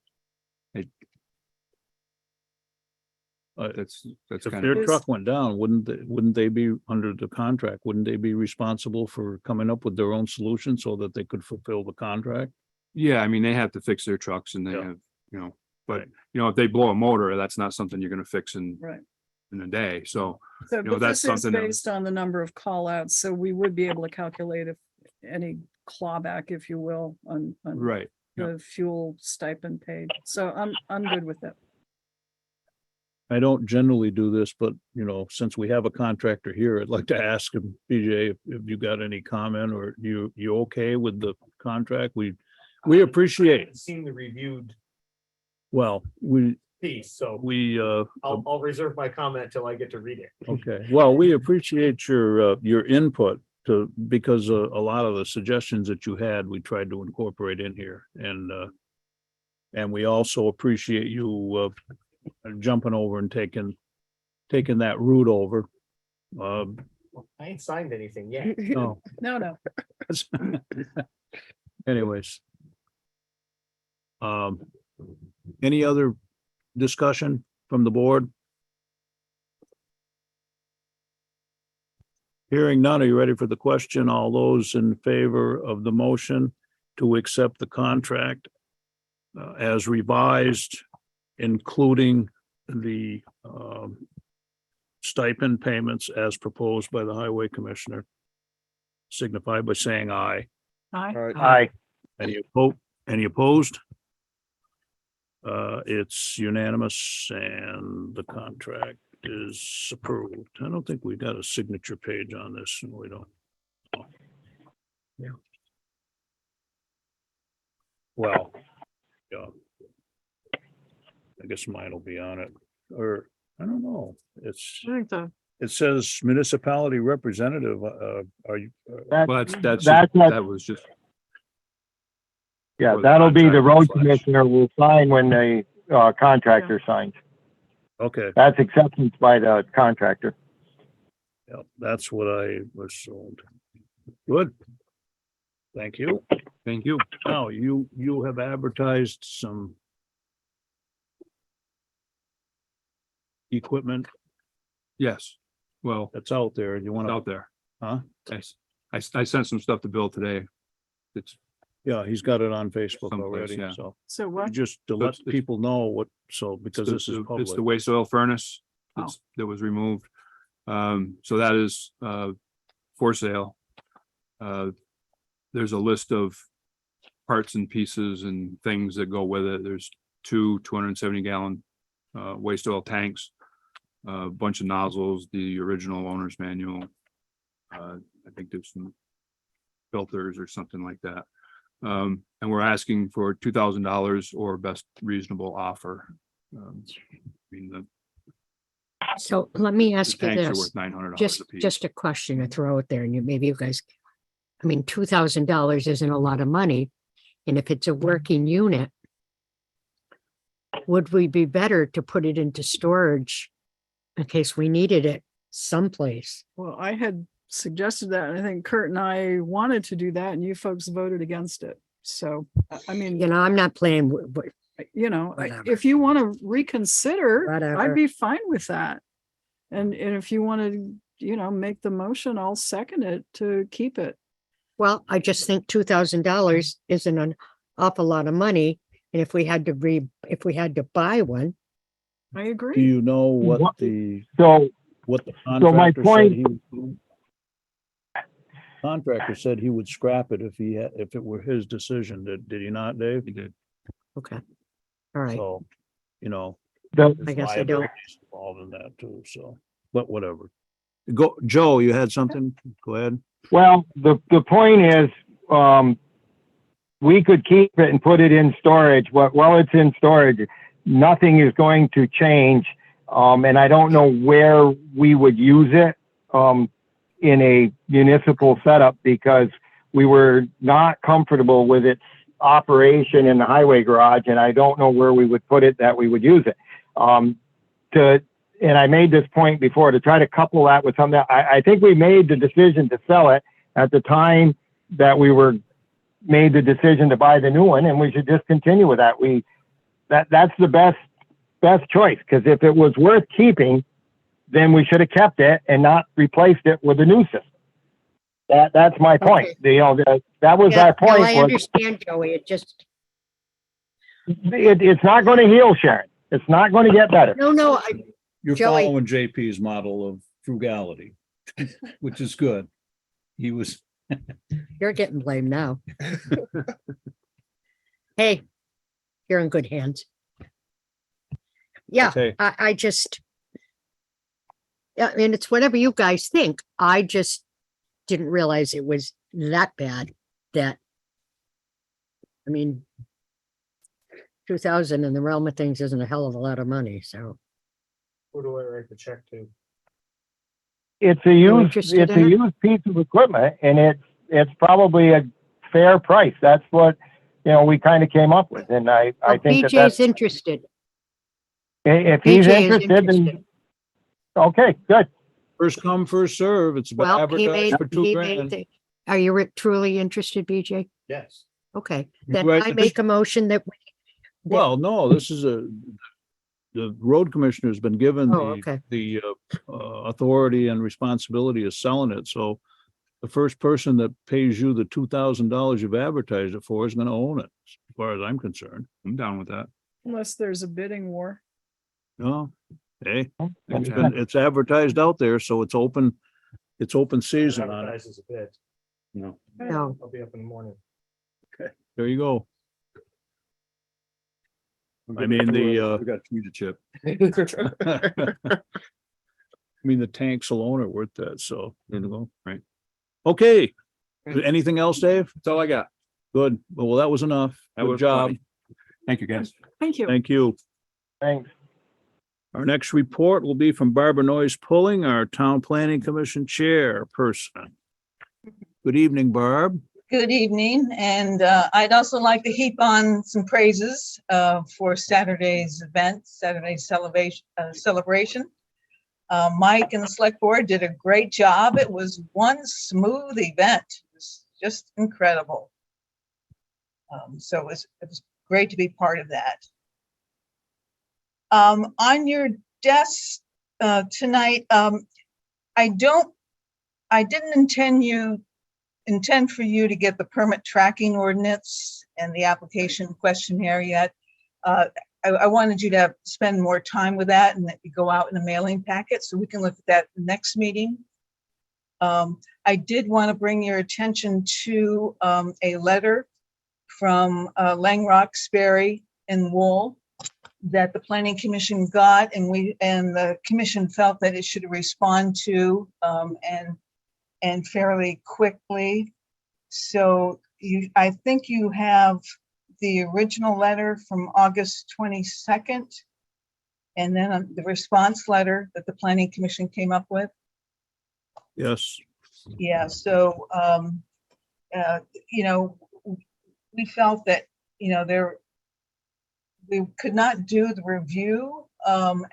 If kind their of, truck went down, wouldn't they be under the contract? Wouldn't they be responsible for coming up with their own solution so that they could fulfill the contract? yeah, I mean, they have to fix their trucks and they Yeah. have, but Right. if they blow a motor, that's not something you're gonna fix in Right. a day. So, So, know, but that's this is something that- based on the number of call outs, so we would be able to calculate if any clawback, if you will, on right. the fuel stipend paid. So I'm good with it. I don't generally do this, but since we have a contractor here, I'd like to ask him, BJ, if you got any comment, or you okay with the contract? We appreciate, Seen the reviewed well, we piece, so I'll I'll reserve my comment till I get to read it. okay, well, we appreciate your input because a lot of the suggestions that you had, we tried to incorporate in here, and we also appreciate you jumping over and taking that route over. I ain't signed anything yet. No, No. anyways. Any other discussion from the board? Hearing none, are you ready for the question? All those in favor of the motion to accept the contract as revised, including the stipend payments as proposed by the highway commissioner, signify by saying aye. Aye. Any opposed? It's unanimous and the contract is approved. I don't think we got a signature page on this, and we don't. Yeah. Well, yeah. I guess mine will be on it, or I don't know. I think It says municipality representative, are you? Well, that's, That's what- that was just, Yeah, Or the that'll be the contractor road slash- commissioner will sign when the contractor signs. Okay, That's acceptance by the contractor. yeah, that's what I was told. Good. Thank you. thank you. Now, you have advertised some equipment Yes. Well, that's out there. You it's want out to, there. huh? I sent some stuff to Bill today. It's Yeah, he's got it on Facebook Someplace, already, yeah. so so. What? just to let it's- people know what, so because this is it's public. the waste oil furnace Oh. that was removed. So that is for sale. There's a list of parts and pieces and things that go with it. There's 270-gallon waste oil tanks, a bunch of nozzles, the original owner's manual. I think there's some filters or something like that. And we're asking for $2,000 or best reasonable offer. I mean, the So let me ask you tanks are this, worth $900 just, a piece. just a question to throw it there and maybe you guys, I mean, $2,000 isn't a lot of money. And if it's a working unit, would we be better to put it into storage in case we needed it someplace? Well, I had suggested that, and I think Kurt and I wanted to do that, and you folks voted against it. So, I mean, You know, I'm not playing, if you want to reconsider, Whatever. I'd be fine with that. And if you want to, make the motion, I'll second it to keep it. well, I just think $2,000 isn't an awful lot of money. And if we had to buy one, I Do agree. you know What- what the So, contractor said point- he would? Contractor said he would scrap it if if it were his decision. Did he not, Dave? He did. okay. All right, So, the, there's I guess I don't. liabilities involved in that too, so, but whatever. Go, Joe, you had something? Go ahead. well, the point is, we could keep it and put it in storage. While it's in storage, nothing is going to change. And I don't know where we would use it, in a municipal setup because we were not comfortable with its operation in the highway garage. And I don't know where we would put it that we would use it. And I made this point before to try to couple that with something. I think we made the decision to sell it at the time that we made the decision to buy the new one, and we should just continue with that. That's the best choice, because if it was worth keeping, then we should have kept it and not replaced it with a new system. That's my point. That was Yeah, our no, point. I understand, Joey. It just, It's not going to heal, Sharon. It's not going to get better. no, You're Joey. following JP's model of frugality, which is good. He was, you're getting blamed now. Hey, you're in good hands. Yeah, okay, I just, yeah, I mean, it's whatever you guys think. I just didn't realize it was that bad that, I mean, 2,000 in the realm of things isn't a hell of a lot of money, so. Who do I write the check to? it's a You used, interested it's a in it? used piece of equipment, and it's probably a fair price. That's what, we kind of came up with, and I Well, think BJ's that's, interested. if he's BJ is interested, then, interested. okay, good. First come, first serve. It's Well, he advertised made, for two he made, grand. are you truly interested, BJ? Yes. Okay, You then right, I but make a motion that, Well, no, this is the road commissioner's been given Oh, okay. the authority and responsibility of selling it, so the first person that pays you the $2,000 you've advertised it for is gonna own it, as far as I'm concerned. I'm down with that. Unless there's a bidding war. No, hey, Okay. it's advertised out there, so it's open season on it. No, no, I'll be up in the morning. there you go. I mean, We got you to chip. I mean, the tanks alone are worth that, so, there you go, right? Okay, anything else, Dave? That's all I got. Good, well, that was enough. That Good was job. plenty. Thank you, guys. Thank you. Thank you. Thanks. Our next report will be from Barbara Noyes Pulling, our Town Planning Commission chairperson. Good evening, Barb. Good evening, and I'd also like to heap on some praises for Saturday's event, Saturday's celebration. Mike and the select board did a great job. It was one smooth event. It was just incredible. So it was great to be part of that. On your desk tonight, I didn't intend for you to get the permit tracking ordinance and the application questionnaire yet. I wanted you to spend more time with that and that you go out in a mailing packet so we can look at that next meeting. I did want to bring your attention to a letter from Langrock, Sperry and Wool that the Planning Commission got, and the commission felt that it should respond to and fairly quickly. So I think you have the original letter from August 22nd, and then the response letter that the Planning Commission came up with. Yes. Yeah, so, we felt that, we could not do the review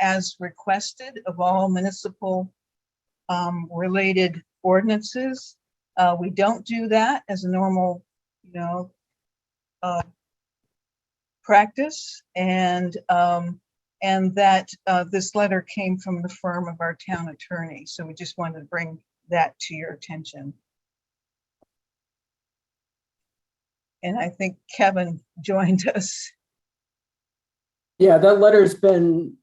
as requested of all municipal related ordinances. We don't do that as a normal, practice, and that this letter came from the firm of our town attorney. So we just wanted to bring that to your attention. And I think Kevin joined us. Yeah, that letter's been,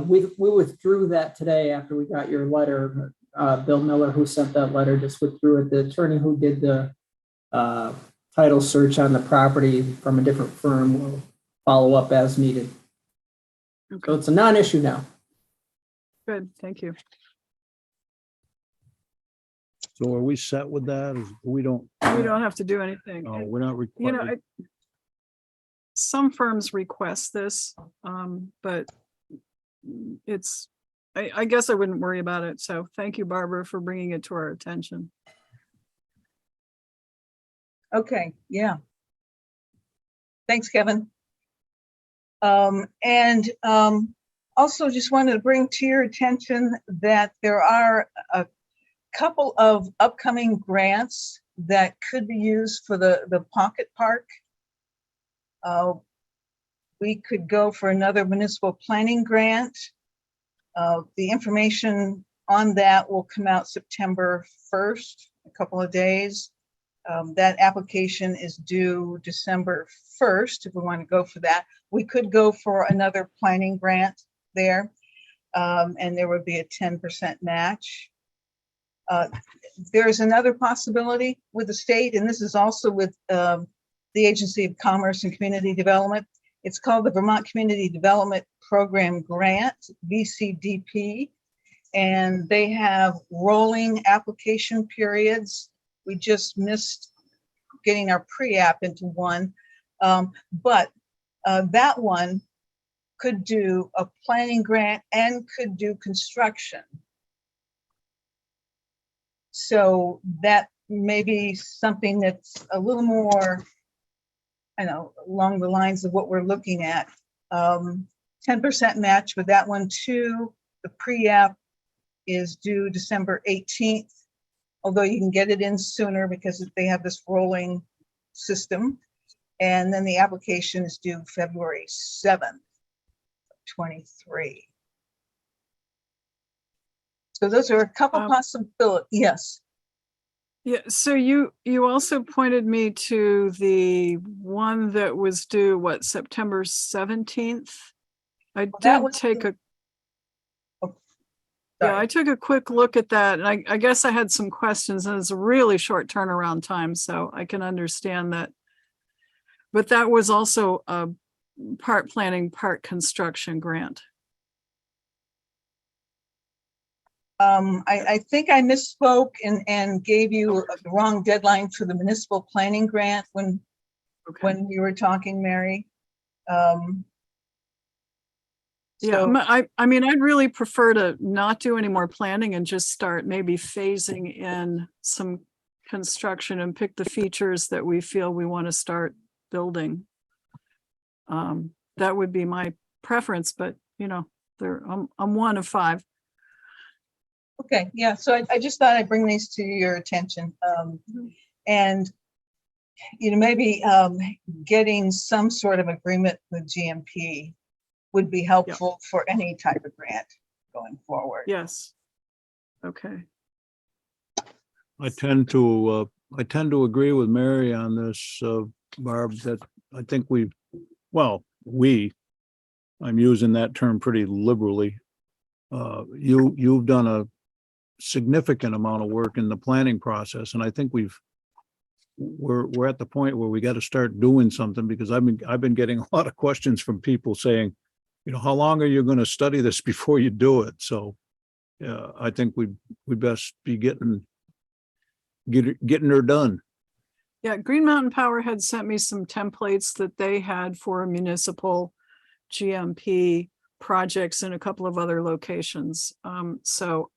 we withdrew that today after we got your letter. Bill Miller, who sent that letter, just withdrew it. The attorney who did the title search on the property from a different firm will follow up as needed. So it's a non-issue now. Good, thank you. So are we set with that? We don't have to do anything. we're not required. Some firms request this, but I guess I wouldn't worry about it. So thank you, Barbara, for bringing it to our attention. Okay, yeah. Thanks, Kevin. Also just wanted to bring to your attention that there are a couple of upcoming grants that could be used for the pocket park. We could go for another municipal planning grant. The information on that will come out September 1st, a couple of days. That application is due December 1st if we want to go for that. We could go for another planning grant there, and there would be a 10% match. There's another possibility with the state, and this is also with the Agency of Commerce and Community Development. It's called the Vermont Community Development Program Grant, VCDP, and they have rolling application periods. We just missed getting our pre-app into one, but that one could do a planning grant and could do construction. So that may be something that's a little more, I know, along the lines of what we're looking at. 10% match with that one too. The pre-app is due December 18th, although you can get it in sooner because they have this rolling system. And then the application is due February 7th, 23. So those are a couple possibilities. Yes. Yeah, so you also pointed me to the one that was due, what, September 17th? I that did was take the- a, Oh, yeah, sorry. I took a quick look at that, and I guess I had some questions, and it's a really short turnaround time, so I can understand that. But that was also a part planning, part construction grant. I think I misspoke and gave you the wrong deadline for the municipal planning grant when you were talking, Mary. Yeah, So- I mean, I'd really prefer to not do any more planning and just start maybe phasing in some construction and pick the features that we feel we want to start building. That would be my preference, but you know, I'm one of 5. Okay, yeah, so I just thought I'd bring these to your attention. And, you know, maybe getting some sort of agreement with GMP would be helpful for any type of grant going forward. Yes. Okay. I tend to agree with Mary on this, Barb, that I think I'm using that term pretty liberally. You've done a significant amount of work in the planning process, and I think we're at the point where we got to start doing something, because I've been getting a lot of questions from people saying, you know, how long are you going to study this before you do it? So I think we best be getting her done. Yeah, Green Mountain Power had sent me some templates that they had for municipal GMP projects in a couple of other locations. So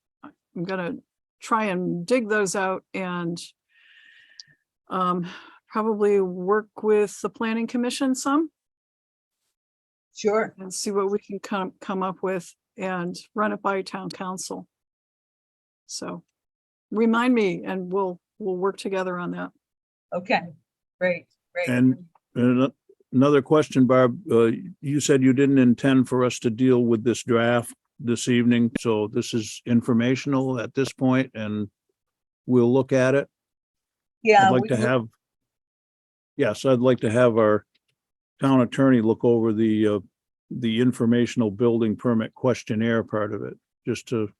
I'm gonna try and dig those out and probably work with the Planning Commission some. Sure. And see what we can come up with and run it by town council. So remind me and we'll work together on that. Okay, great. And another question, Barb, you said you didn't intend for us to deal with this draft this evening, so this is informational at this point, and we'll look at it. Yeah. I'd like to have our town attorney look over the informational building permit questionnaire part of it, just to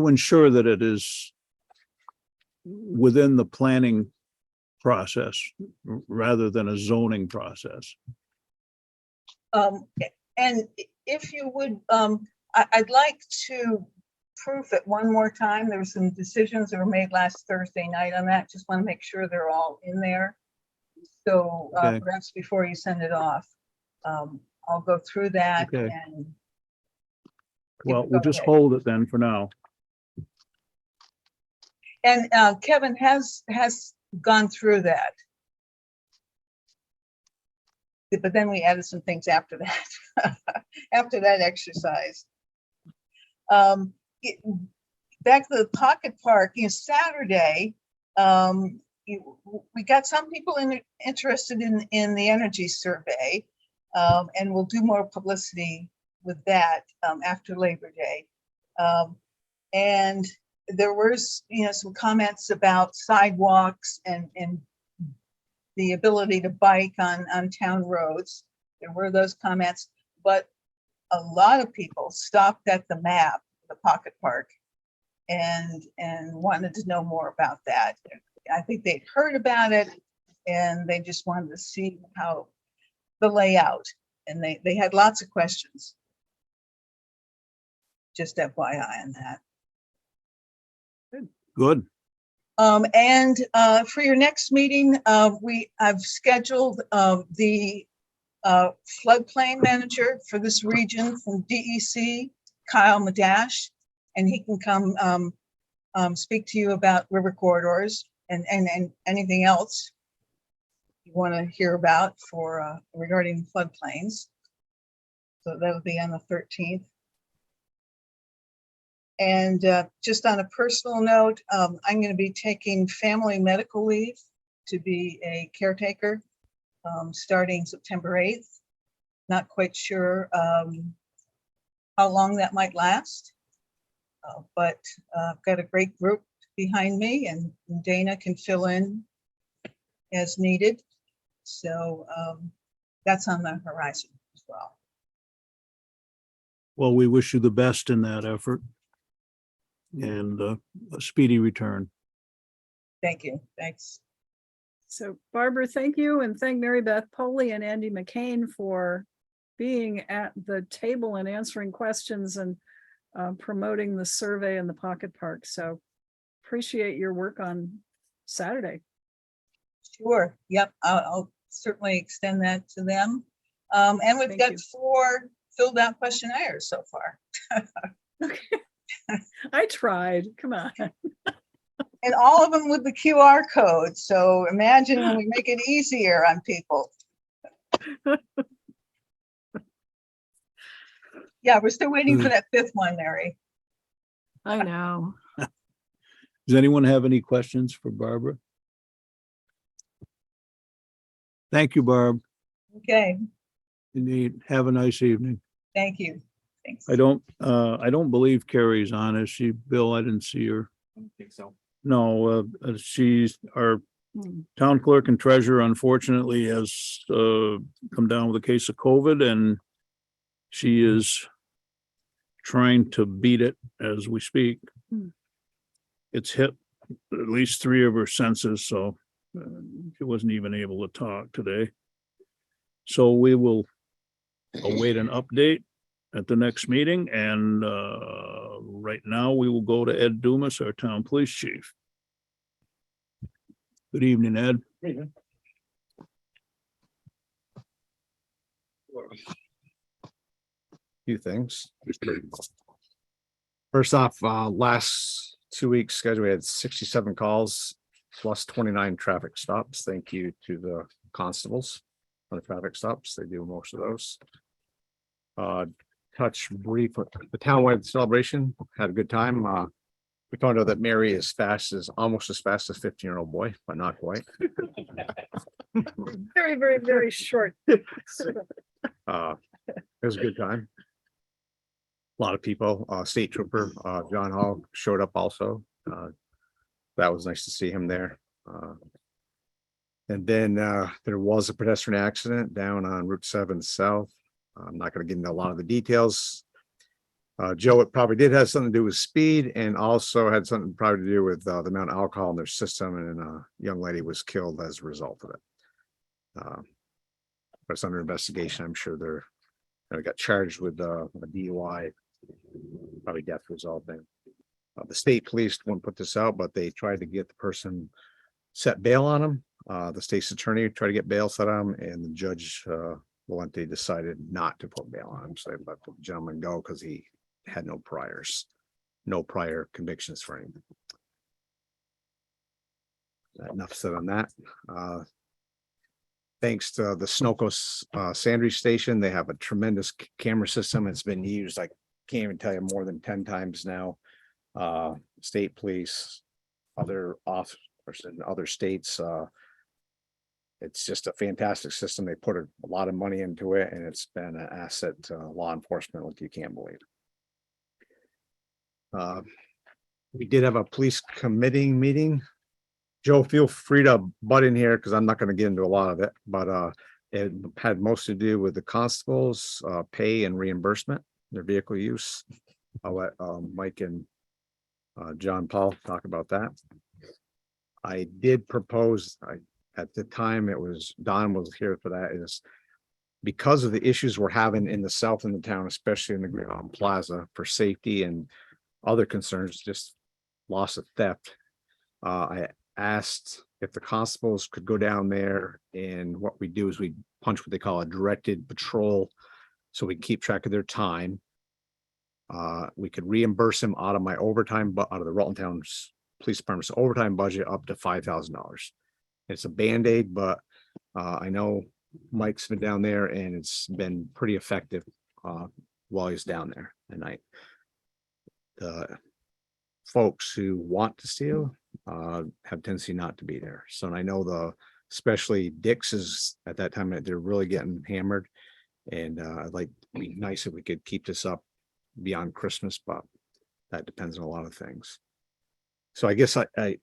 ensure that it is within the planning process rather than a zoning process. And if you would, I'd like to proof it one more time. There were some decisions that were made last Thursday night on that. Just want to make sure they're all in there. So Okay. perhaps before you send it off, I'll go through that. Okay. And Well, we'll just hold it then for now. And Kevin has gone through that. But then we added some things after that, after that exercise. Back to the pocket park, Saturday, we got some people interested in the energy survey, and we'll do more publicity with that after Labor Day. And there was, some comments about sidewalks and the ability to bike on town roads. There were those comments, but a lot of people stopped at the map, the pocket park, and wanted to know more about that. I think they'd heard about it and they just wanted to see how the layout, and they had lots of questions. Just FYI on that. Good. And for your next meeting, I've scheduled the floodplain manager for this region from DEC, Kyle Madash, and he can come speak to you about river corridors and anything else you want to hear about for regarding floodplains. So that'll be on the 13th. And just on a personal note, I'm going to be taking family medical leave to be a caretaker starting September 8th. Not quite sure how long that might last, but I've got a great group behind me, and Dana can fill in as needed. So that's on the horizon as well. Well, we wish you the best in that effort and a speedy return. Thank you. Thanks. So Barbara, thank you, and thank Mary Beth Poley and Andy McCain for being at the table and answering questions and promoting the survey and the pocket park. So appreciate your work on Saturday. Sure. Yep. I'll certainly extend that to them. And we've Thank got you. 4 filled out questionnaires so far. Okay. I tried. Come on. And all of them with the QR code. So imagine when we make it easier on people. Yeah, we're still waiting for that 5th one, Mary. I know. Does anyone have any questions for Barbara? Thank you, Barb. Okay, Indeed. Have a nice evening. thank you. Thanks. I don't believe Kari's on. Is she, Bill? I didn't see her. I don't think so. No, she's our Hmm. town clerk and treasurer, unfortunately has come down with a case of COVID, and she is trying to beat it as we speak. Hmm. It's hit at least 3 of her senses, so she wasn't even able to talk today. So we will await an update at the next meeting, and right now we will go to Ed Dumas, our town police chief. Good evening, Ed. Few things. First off, last 2 weeks schedule, we had 67 calls plus 29 traffic stops. Thank you to the constables on the traffic stops. They do most of those. Touch brief, the townwide celebration, had a good time. We found out that Mary is almost as fast as 15-year-old boy, but not quite. Very, very, very short. It was a good time. A lot of people, state trooper, John Hall showed up also. That was nice to see him there. And then there was a pedestrian accident down on Route 7 South. I'm not going to get into a lot of the details. Joe, it probably did have something to do with speed, and also had something probably to do with the amount of alcohol in their system, and a young lady was killed as a result of it. But it's under investigation. I'm sure they got charged with a DUI, probably death resulting. The state police wouldn't put this out, but they tried to get the person set bail on him. The state's attorney tried to get bail set on him, and the judge, Delehanty, decided not to put bail on him. So they let the gentleman go because he had no prior convictions for anything. Enough said on that. Thanks to the Sunoco Sandry station, they have a tremendous camera system. It's been used, I can't even tell you, more than 10 times now. State police, other officers in other states. It's just a fantastic system. They put a lot of money into it, and it's been an asset to law enforcement like you can't believe. We did have a police committee meeting. Joe, feel free to butt in here because I'm not going to get into a lot of it, but it had most to do with the constables' pay and reimbursement, their vehicle use. I'll let Mike and John Paul talk about that. I did propose, at the time it was, Don was here for that, is because of the issues we're having in the south in the town, especially in the Grand Plaza for safety and other concerns, just loss of theft. I asked if the constables could go down there, and what we do is we punch what they call a directed patrol, so we keep track of their time. We could reimburse them out of my overtime, but out of the Rutland Town's police department's overtime budget up to $5,000. It's a Band-Aid, but I know Mike's been down there and it's been pretty effective while he's down there. And the folks who want to steal have tendency not to be there. So and I know especially Dick's is at that time, they're really getting hammered. And I'd like, it'd be nice if we could keep this up beyond Christmas, but that depends on a lot of things. So I guess I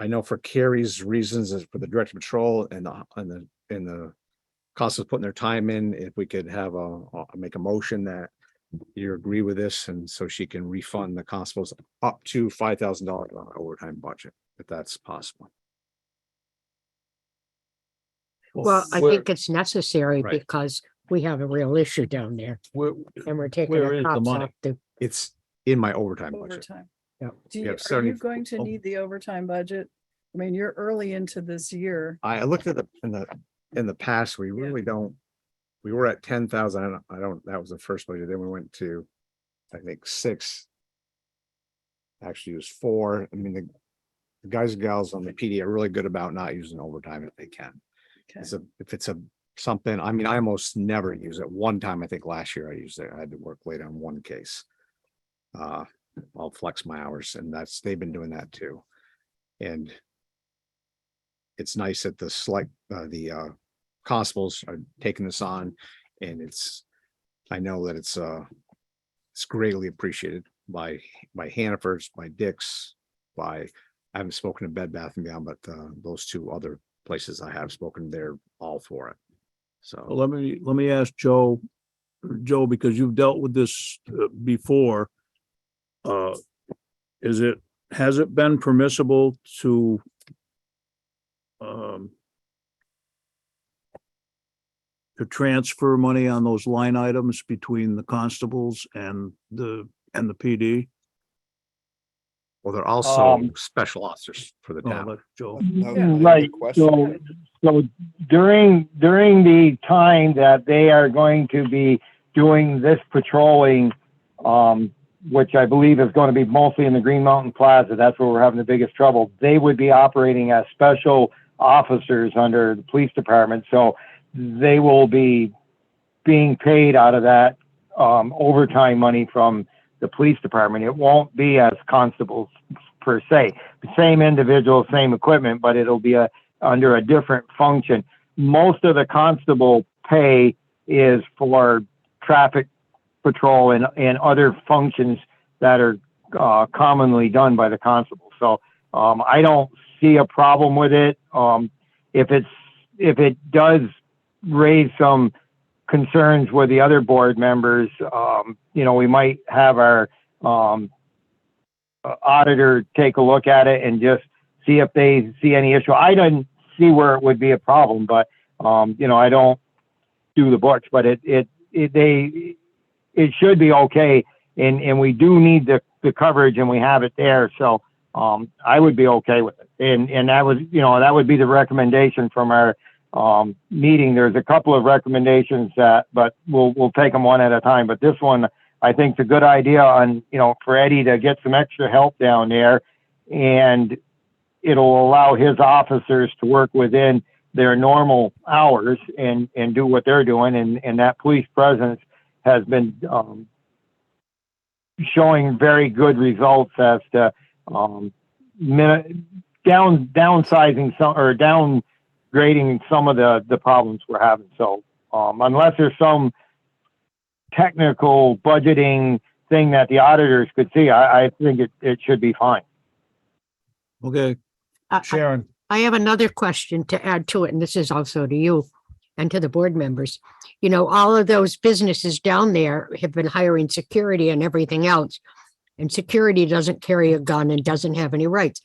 know for Kari's reasons is for the director of patrol and the constables putting their time in, if we could have make a motion that you agree with this, and so she can refund the constables up to $5,000 on overtime budget, if that's possible. Well, I think it's necessary Right. because we have a real issue down there and we're taking where our is the cops money? off the, It's in my overtime budget. Overtime. Yep. Do We you, have are 70 you going to oh. need the overtime budget? I mean, you're early into this year. I looked at in the past, we really don't, we were at 10,000. I don't, that was the first budget. Then we went to, I think 6. Actually, it was 4. I mean, the guys and gals on the PD are really good about not using overtime if they can. Okay. If it's something, I mean, I almost never use it. One time, I think last year I used it. I had to work late on one case. I'll flex my hours, and they've been doing that too. And it's nice that the constables are taking this on, and I know that it's greatly appreciated by Hannaford's, by Dick's, I haven't spoken to Bed Bath and Beyond, but those 2 other places I have spoken, they're all for it. So Well, let me ask Joe, because you've dealt with this before. Has it been permissible to transfer money on those line items between the constables and the PD? well, they're also special officers for the Oh, town. let Joe. Right, so during the time that they are going to be doing this patrolling, which I believe is going to be mostly in the Green Mountain Plaza, that's where we're having the biggest trouble, they would be operating as special officers under the police department, so they will be being paid out of that overtime money from the police department. It won't be as constables per se. The same individual, same equipment, but it'll be under a different function. Most of the constable pay is for traffic patrol and other functions that are commonly done by the constable. So I don't see a problem with it. If it does raise some concerns with the other board members, we might have our auditor take a look at it and just see if they see any issue. I didn't see where it would be a problem, but I don't do the books, but it should be okay. And we do need the coverage, and we have it there. So I would be okay with it. And that was, that would be the recommendation from our meeting. There's a couple of recommendations but we'll take them one at a time. But this one, I think, is a good idea for Eddie to get some extra help down there, and it'll allow his officers to work within their normal hours and do what they're doing. And that police presence has been showing very good results as to downsizing some or downgrading some of the problems we're having. So unless there's some technical budgeting thing that the auditors could see, I think it should be fine. Okay, Sharon. I have another question to add to it, and this is also to you and to the board members. All of those businesses down there have been hiring security and everything else, and security doesn't carry a gun and doesn't have any rights.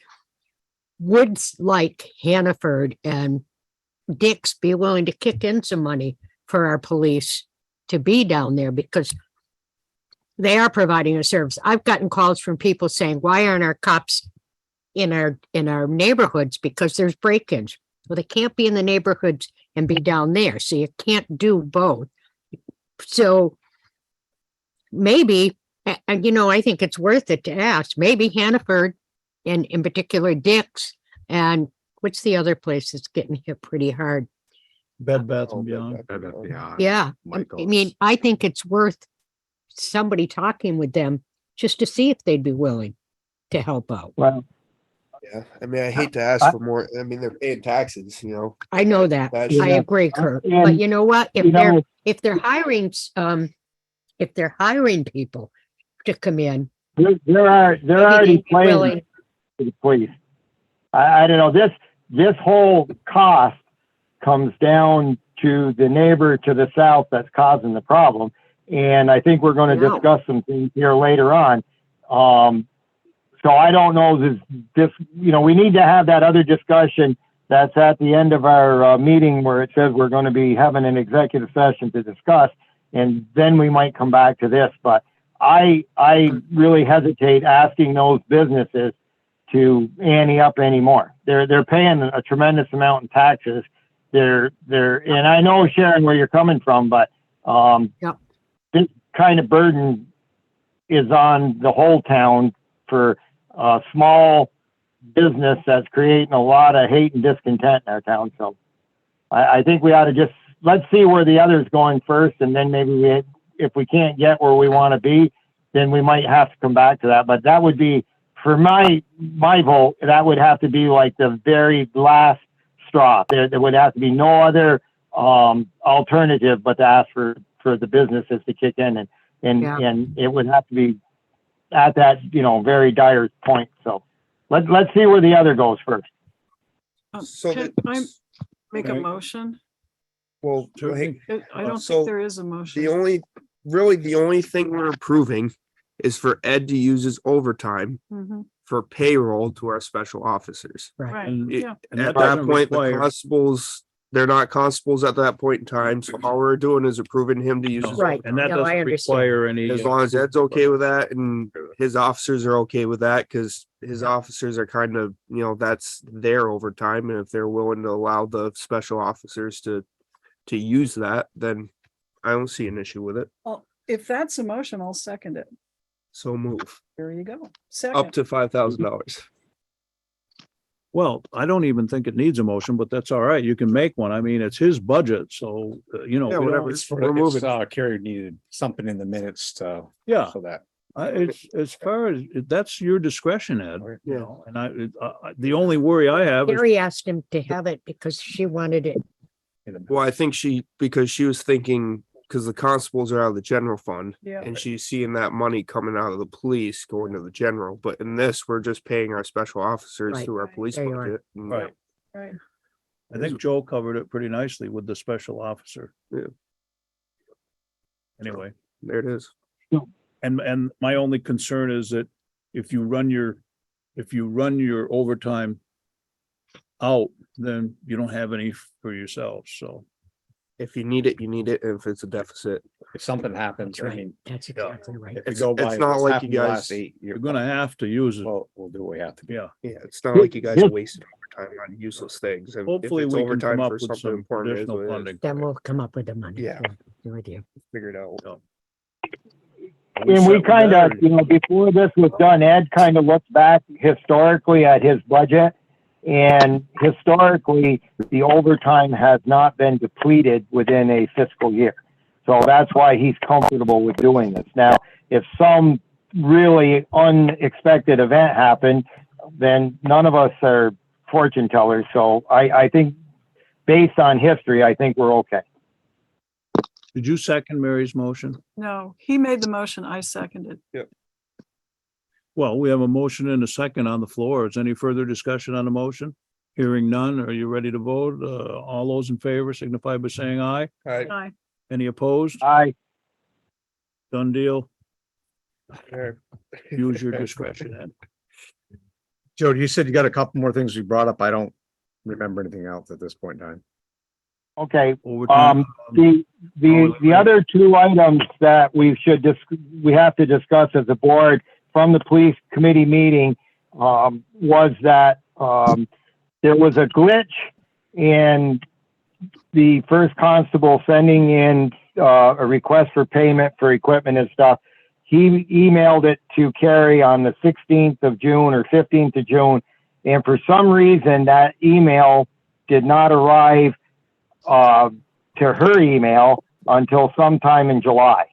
Would like Hannaford and Dick's be willing to kick in some money for our police to be down there, because they are providing a service? I've gotten calls from people saying, why aren't our cops in our neighborhoods, because there's break-ins? Well, they can't be in the neighborhoods and be down there, so you can't do both. So maybe And you know, I think it's worth it to ask, maybe Hannaford and in particular Dick's, and what's the other place that's getting hit pretty hard? Bed Bath and Beyond. Yeah, I mean, I think it's worth somebody talking with them just to see if they'd be willing to help out. Well, Yeah, I mean, I hate to ask for more. I mean, they're paying taxes, you know. I know that. That's- I agree, Kurt. But And, you know what? you know- If they're hiring people to come in, They're already they'd be playing willing. to the police. I don't know, this whole cost comes down to the neighbor to the south that's causing the problem. And I think we're gonna No. discuss some things here later on. So I don't know this, you know, we need to have that other discussion that's at the end of our meeting where it says we're gonna be having an executive session to discuss. And then we might come back to this, but I really hesitate asking those businesses to ante up anymore. They're paying a tremendous amount in taxes. And I know, Sharon, where you're coming from, but Yep. this kind of burden is on the whole town for a small business that's creating a lot of hate and discontent in our town. So I think we ought to just, let's see where the other's going first, and then maybe if we can't get where we want to be, then we might have to come back to that. But that would be, for my vote, that would have to be like the very last straw. There would have to be no other alternative but to ask for the businesses to kick in, and it would have to be at that, you know, very dire point. So let's see where the other goes first. So Can I make a Okay. motion? Well, Sure. hey, I don't so think there is a motion. the only thing we're approving is for Ed to use his overtime Mhm. for payroll to our special officers. Right, And It- yeah. and At that doesn't point, the require- constables, they're not constables at that point in time, so all we're doing is approving him to use his. Right. And that No, I doesn't understand. require any. As long as Ed's okay with that and his officers are okay with that, because his officers are kind of, you know, that's their overtime, and if they're willing to allow the special officers to use that, then I don't see an issue with it. Well, if that's a motion, I'll second it. So move There you go. up Second. to $5,000. Well, I don't even think it needs a motion, but that's all right. You can make one. I mean, it's his budget, so, you know. Yeah, we don't- whatever. We're moving. Kari needed something in the minutes to, Yeah, so that. it's, as far as, that's your discretion, Ed, you Yeah. know, and the only worry I have is, Carrie asked him to have it because she wanted it. Well, I think because she was thinking, because the constables are out of the general fund, Yeah. and she's seeing that money coming out of the police going to the general, but in this, we're just paying our special officers Right. through our police There you are. budget. and- right. Right. I think Joe covered it pretty nicely with the special officer. Yeah. Anyway, There it is. and my only concern is that if you run your overtime out, then you don't have any for yourselves, so. If you need it, you need it, and if it's a deficit. If something happens, That's I right. mean, That's exactly right. if we It's- go it's by. not what's like you happened the last guys- 8 years, You're gonna have to use it, we'll do what we have to do. yeah. Yeah, it's not like you guys wasted overtime on useless things. And if Hopefully it's we can overtime come up for with something some important, it is additional what it is. funding. Then we'll come up with the money. Yeah. With you. Figure it out. Are we And set we with kind that, of, you know, before this was done, Ed kind of looked back historically at his budget. And historically, the overtime has not been depleted within a fiscal year. So that's why he's comfortable with doing this. Now, if some really unexpected event happened, then none of us are fortune tellers. So I think based on history, I think we're okay. Did you second Mary's motion? No, he made the motion. I seconded. Well, we have a motion and a second on the floor. Is any further discussion on the motion? Hearing none, are you ready to vote? All those in favor signify by saying aye. Aye. Any opposed? Aye. Done deal. Use your discretion, Ed. Joe, you said you got a couple more things you brought up. I don't remember anything else at this point in time. Okay. Overtime. The other two items that we have to discuss as a board from the police committee meeting, was that, there was a glitch in the first constable sending in, a request for payment for equipment and stuff. he emailed it to Kari on the 16th of June or 15th of June. And for some reason, that email did not arrive to her email until sometime in July.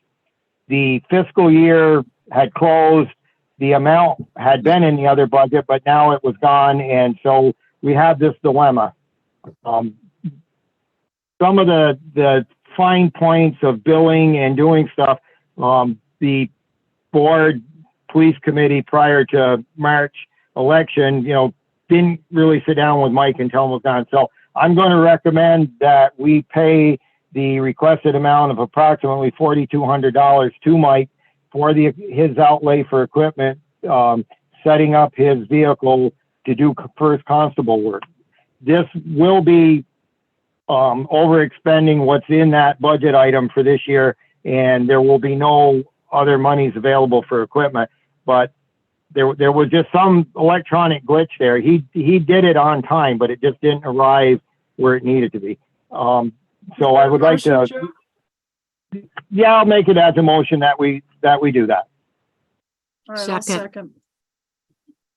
The fiscal year had closed. The amount had been in the other budget, but now it was gone. And so we have this dilemma. Some of the fine points of billing and doing stuff, the board police committee prior to March election, didn't really sit down with Mike and tell him it was gone. So I'm going to recommend that we pay the requested amount of approximately $4,200 to Mike for his outlay for equipment, setting up his vehicle to do first constable work. This will be overexpending what's in that budget item for this year, and there will be no other monies available for equipment. But there was just some electronic glitch there. He did it on time, but it just didn't arrive where it needed to be. So I would like to, yeah, I'll make it as a motion that we do that. All right, I'll Second. second.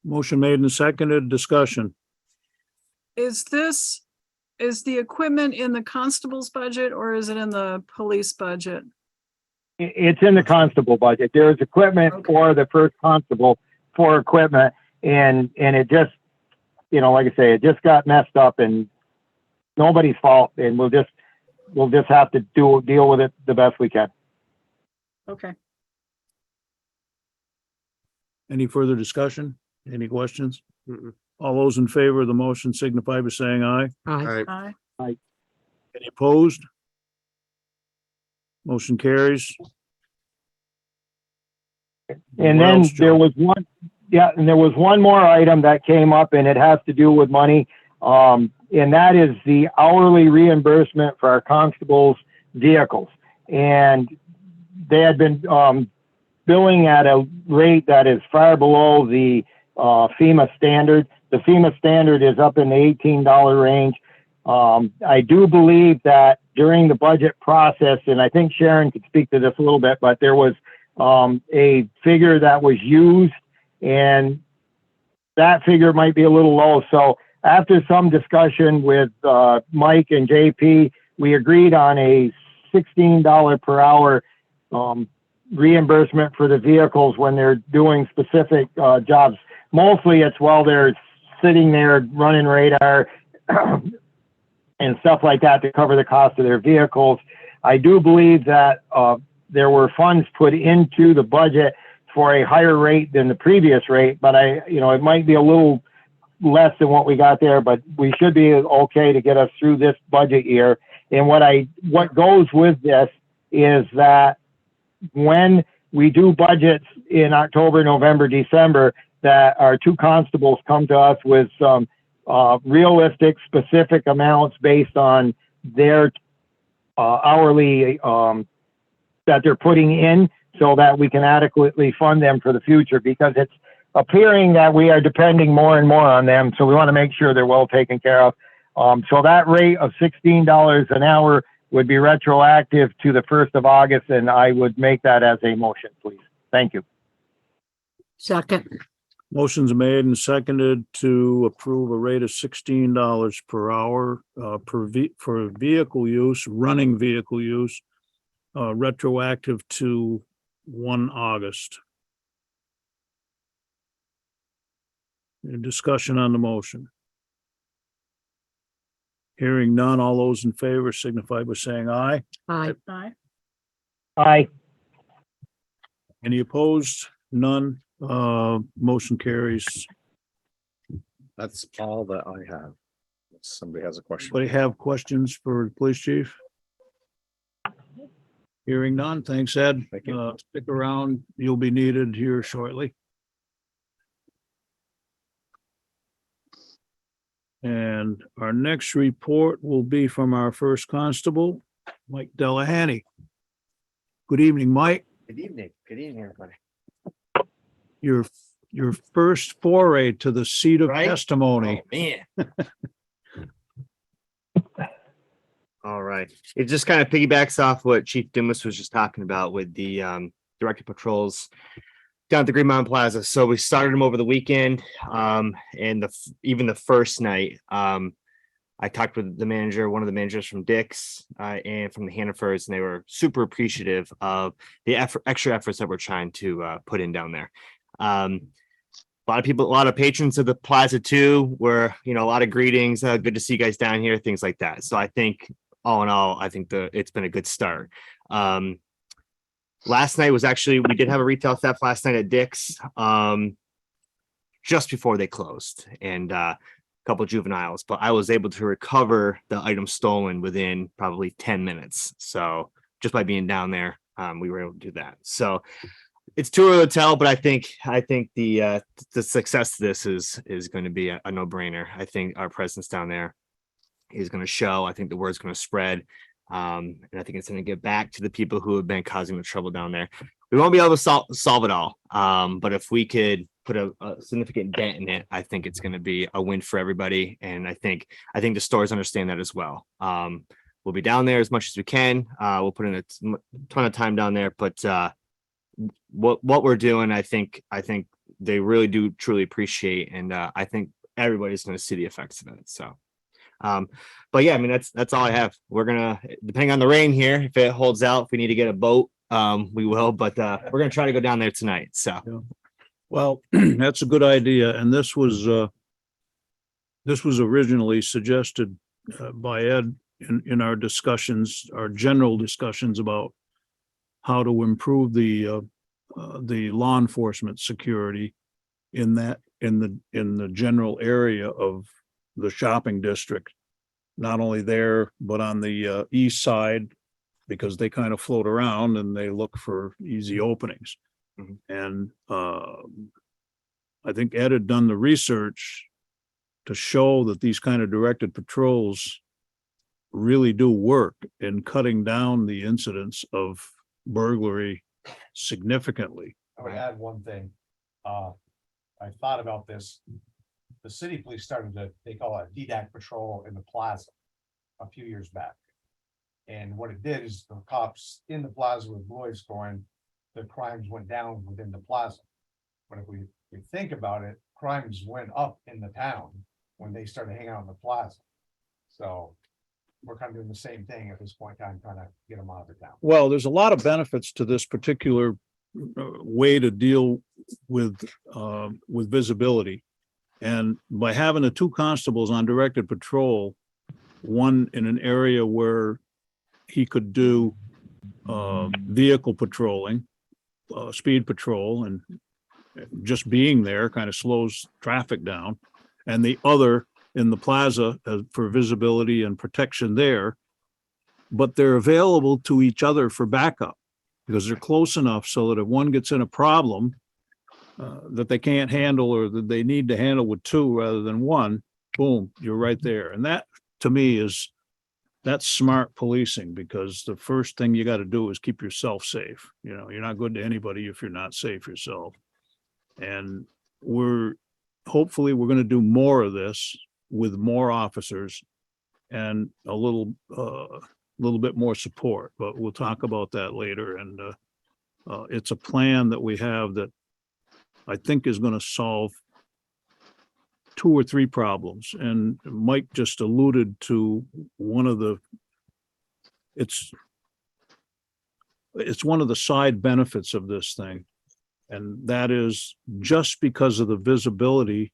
Motion made and seconded, discussion. Is the equipment in the constable's budget or is it in the police budget? It's in the constable budget. There's equipment for the first constable for equipment, and it just, like I say, it just got messed up, and nobody's fault, and we'll just have to deal with it the best we can. Okay. Any further discussion? Any questions? All those in favor of the motion signify by saying aye. Aye. Aye. Any opposed? Motion carries. And What then else, there Joe? was one more item that came up, and it has to do with money. And that is the hourly reimbursement for our constables' vehicles. And they had been billing at a rate that is far below the FEMA standard. The FEMA standard is up in the $18 range. I do believe that during the budget process, and I think Sharon could speak to this a little bit, but there was a figure that was used, and that figure might be a little low. So after some discussion with Mike and JP, we agreed on a $16 per hour reimbursement for the vehicles when they're doing specific jobs. Mostly it's while they're sitting there running radar and stuff like that to cover the cost of their vehicles. I do believe that there were funds put into the budget for a higher rate than the previous rate, but it might be a little less than what we got there, but we should be okay to get us through this budget year. And what goes with this is that when we do budgets in October, November, December, that our two constables come to us with some realistic, specific amounts based on their hourly that they're putting in, so that we can adequately fund them for the future, because it's appearing that we are depending more and more on them. So we want to make sure they're well taken care of. So that rate of $16 an hour would be retroactive to the 1st of August, and I would make that as a motion, please. Thank you. Second. Motion's made and seconded to approve a rate of $16 per hour for vehicle use, running vehicle use, retroactive to 1 August. Any discussion on the motion? Hearing none, all those in favor signify by saying aye. Aye. Aye. Aye. Any opposed? None. Motion carries. That's all that I have. If somebody has a question. Anybody have questions for the police chief? Hearing none. Thanks, Ed. Thank you. Stick around. You'll be needed here shortly. And our next report will be from our first constable, Mike Delehanty. Good evening, Mike. Good evening. Good evening, everybody. Your first foray to the seat of Right? testimony. Oh, man. All right. It just kind of piggybacks off what Chief Dumas was just talking about with the directed patrols down at the Green Mountain Plaza. So we started them over the weekend. And even the first night, I talked with the manager, one of the managers from Dick's, and from the Hannaford's, and they were super appreciative of the extra efforts that we're trying to put in down there. A lot of people, a lot of patrons of the plaza too, were, a lot of greetings. Good to see you guys down here, things like that. So I think all in all, I think it's been a good start. Last night was actually, we did have a retail theft last night at Dick's, just before they closed, and couple of juveniles, but I was able to recover the item stolen within probably 10 minutes. So just by being down there, we were able to do that. So it's too early to tell, but I think the success of this is going to be a no-brainer. I think our presence down there is going to show. I think the word's going to spread. And I think it's going to get back to the people who have been causing the trouble down there. We won't be able to solve it all. But if we could put a significant dent in it, I think it's going to be a win for everybody. And I think the stores understand that as well. We'll be down there as much as we can. We'll put in a ton of time down there, but what we're doing, I think they really do truly appreciate. And I think everybody's going to see the effects of it. So, but yeah, I mean, that's all I have. We're gonna, depending on the rain here, if it holds out, if we need to get a boat, we will, but we're gonna try to go down there tonight. So, Yeah. Well, that's a good idea. And this was originally suggested by Ed in our discussions, our general discussions about how to improve the law enforcement security in the general area of the shopping district, not only there, but on the east side, because they kind of float around and they look for easy openings. And I think Ed had done the research to show that these kind of directed patrols really do work in cutting down the incidence of burglary significantly. I would add one thing. I thought about this. The city police started they call it a DDAC patrol in the plaza a few years back. And what it did is the cops in the plaza with Lloyd's going, the crimes went down within the plaza. But if we think about it, crimes went up in the town when they started hanging out in the plaza. So we're kind of doing the same thing at this point in time, trying to get them out of the town. Well, there's a lot of benefits to this particular way to deal with visibility. And by having the two constables on directed patrol, one in an area where he could do vehicle patrolling, speed patrol, and just being there kind of slows traffic down, and the other in the plaza for visibility and protection there, but they're available to each other for backup because they're close enough so that if one gets in a problem that they can't handle or that they need to handle with two rather than one, boom, you're right there. And that, to me, that's smart policing, because the first thing you got to do is keep yourself safe. You're not good to anybody if you're not safe yourself. And hopefully we're going to do more of this with more officers and a little bit more support, but we'll talk about that later. And it's a plan that we have that I think is going to solve 2 or 3 problems. And Mike just alluded to it's one of the side benefits of this thing. And that is, just because of the visibility,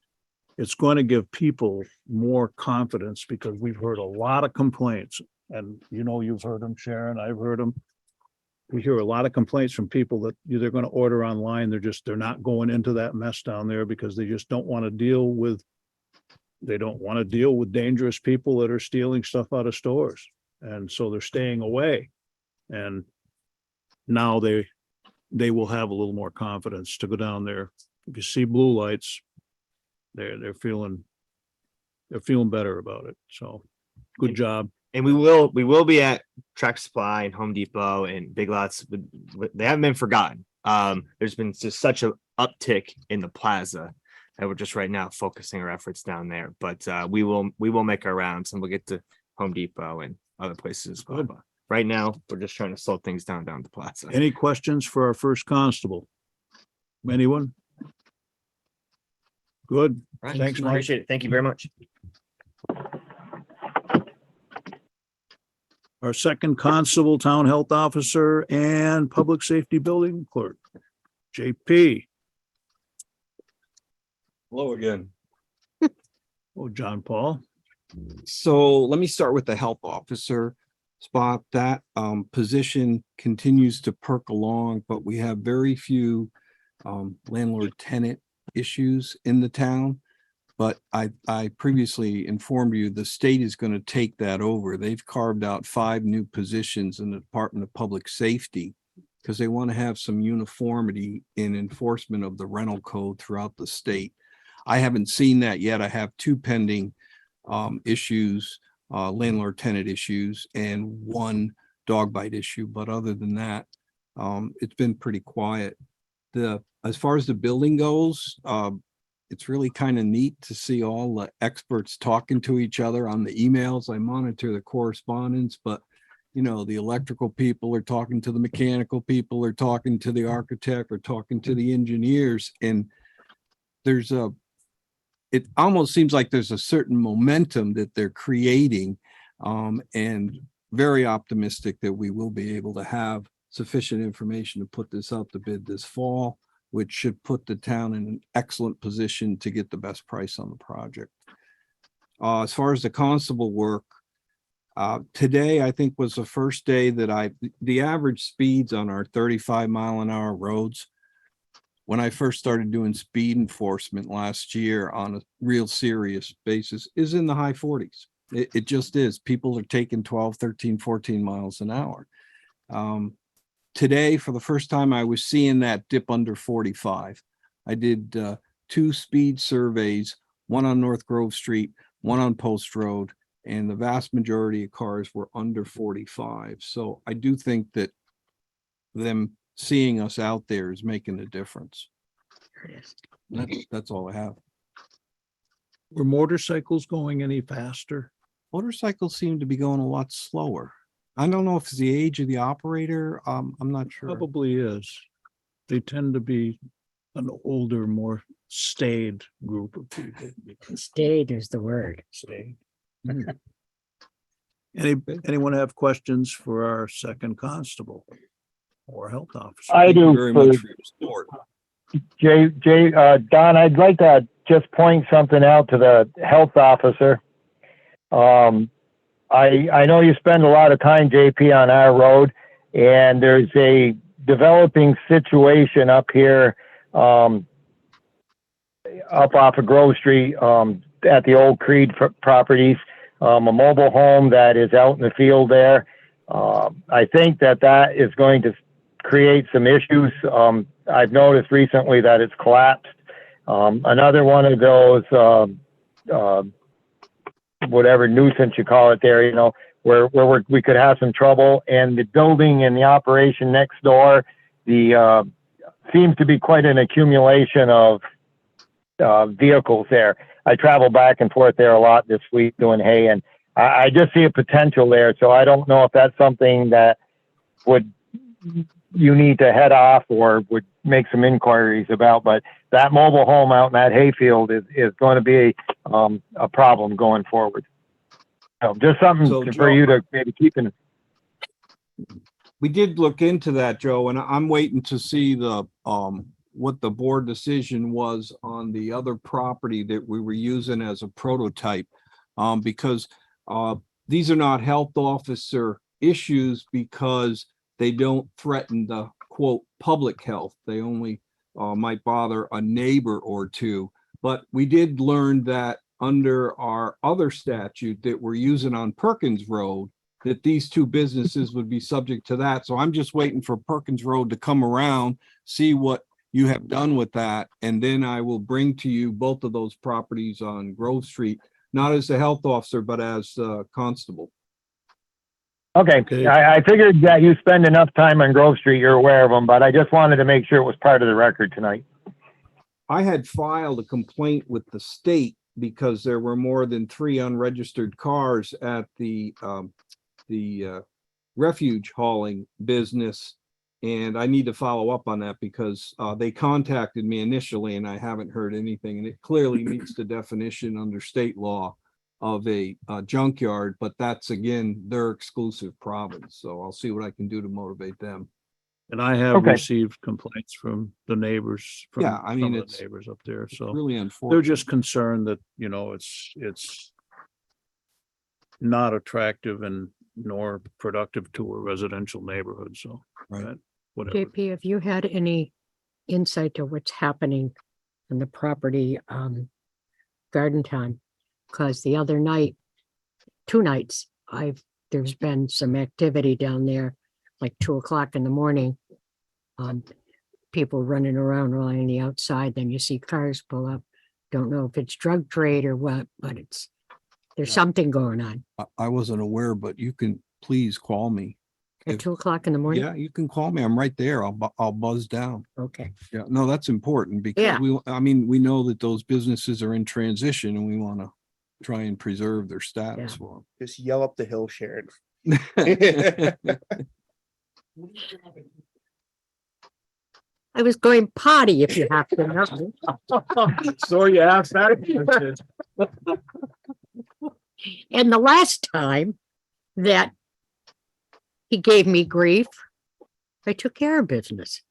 it's going to give people more confidence, because we've heard a lot of complaints, and you've heard them, Sharon, I've heard them. We hear a lot of complaints from people that they're going to order online. They're not going into that mess down there because they just don't want to deal with dangerous people that are stealing stuff out of stores. And so they're staying away. And now they will have a little more confidence to go down there. If you see blue lights, they're feeling better about it. So good job. And we will be at Track Supply and Home Depot and Big Lots. They haven't been forgotten. There's been just such an uptick in the plaza that we're just right now focusing our efforts down there. But we will make our rounds, and we'll get to Home Depot and other places as well. But right now, we're just trying to slow things down the plaza. Any questions for our first constable? Anyone? Good. Right, Thanks, Mike. appreciate it. Thank you very much. Our second constable, town health officer, and public safety building clerk, JP. Hello again. Oh, John Paul. So let me start with the health officer spot. That position continues to perk along, but we have very few landlord tenant issues in the town. But I previously informed you the state is going to take that over. They've carved out 5 new positions in the Department of Public Safety because they want to have some uniformity in enforcement of the rental code throughout the state. I haven't seen that yet. I have 2 pending issues, landlord tenant issues, and 1 dog bite issue. But other than that, it's been pretty quiet. As far as the building goes, it's really kind of neat to see all the experts talking to each other on the emails. I monitor the correspondence, but the electrical people are talking to the mechanical people, are talking to the architect, or talking to the engineers. And it almost seems like there's a certain momentum that they're creating, and very optimistic that we will be able to have sufficient information to put this out to bid this fall, which should put the town in an excellent position to get the best price on the project. As far as the constable work, today I think was the first day that the average speeds on our 35-mile-an-hour roads, when I first started doing speed enforcement last year on a real serious basis, is in the high 40s. It just is. People are taking 12, 13, 14 miles an hour. Today, for the first time, I was seeing that dip under 45. I did 2 speed surveys, one on North Grove Street, one on Post Road, and the vast majority of cars were under 45. So I do think that them seeing us out there is making a difference. That's all I have. Were motorcycles going any faster? Motorcycles seem to be going a lot slower. I don't know if it's the age of the operator. I'm not sure. Probably is. They tend to be an older, more staid group of people. Staid is the word. Staid. Anyone have questions for our second constable or health officer? I Thank you do. very much for your support. Don, I'd like to just point something out to the health officer. I know you spend a lot of time, JP, on our road, and there's a developing situation up here, up off of Grove Street, at the old Creed properties, a mobile home that is out in the field there. I think that is going to create some issues. I've noticed recently that it's collapsed. Another one of those, whatever nuisance you call it there, where we could have some trouble. And the building and the operation next door, seems to be quite an accumulation of vehicles there. I travel back and forth there a lot this week doing hay, and I just see a potential there. So I don't know if that's something that you need to head off or would make some inquiries about, but that mobile home out in that hayfield is going to be a problem going forward. So just something for you to maybe keep in. We did look into that, Joe, and I'm waiting to see what the board decision was on the other property that we were using as a prototype, because these are not health officer issues because they don't threaten the quote public health. They only might bother a neighbor or two. But we did learn that under our other statute that we're using on Perkins Road, that these 2 businesses would be subject to that. So I'm just waiting for Perkins Road to come around, see what you have done with that, and then I will bring to you both of those properties on Grove Street, not as the health officer, but as constable. Okay. I figured that you spend enough time on Grove Street, you're aware of them, but I just wanted to make sure it was part of the record tonight. I had filed a complaint with the state because there were more than 3 unregistered cars at the refuge hauling business. And I need to follow up on that because they contacted me initially and I haven't heard anything. And it clearly meets the definition under state law of a junkyard, but that's again, their exclusive province. So I'll see what I can do to motivate them. And I have Okay. received complaints from the neighbors. from Yeah, I mean, some of it's the neighbors up there, so Really they're unfortunate. just concerned that, it's not attractive and nor productive to a residential neighborhood, so. Right. that- Whatever. JP, have you had any insight to what's happening on the property, Garden Time? Because the other night, 2 nights, there's been some activity down there, like 2 o'clock in the morning. People running around on the outside, then you see cars pull up. Don't know if it's drug trade or what, but there's something going on I wasn't aware, but you can please call me. at If- 2 o'clock in the morning. Yeah, you can call me. I'm right there. I'll buzz down. Okay. Yeah, no, that's important because Yeah. we know that those businesses are in transition and we want to try and preserve their status for Just yell up the hill, Sharon. them. I was going potty if you have to know. So you asked that. And the last time that he gave me grief, I took care of business.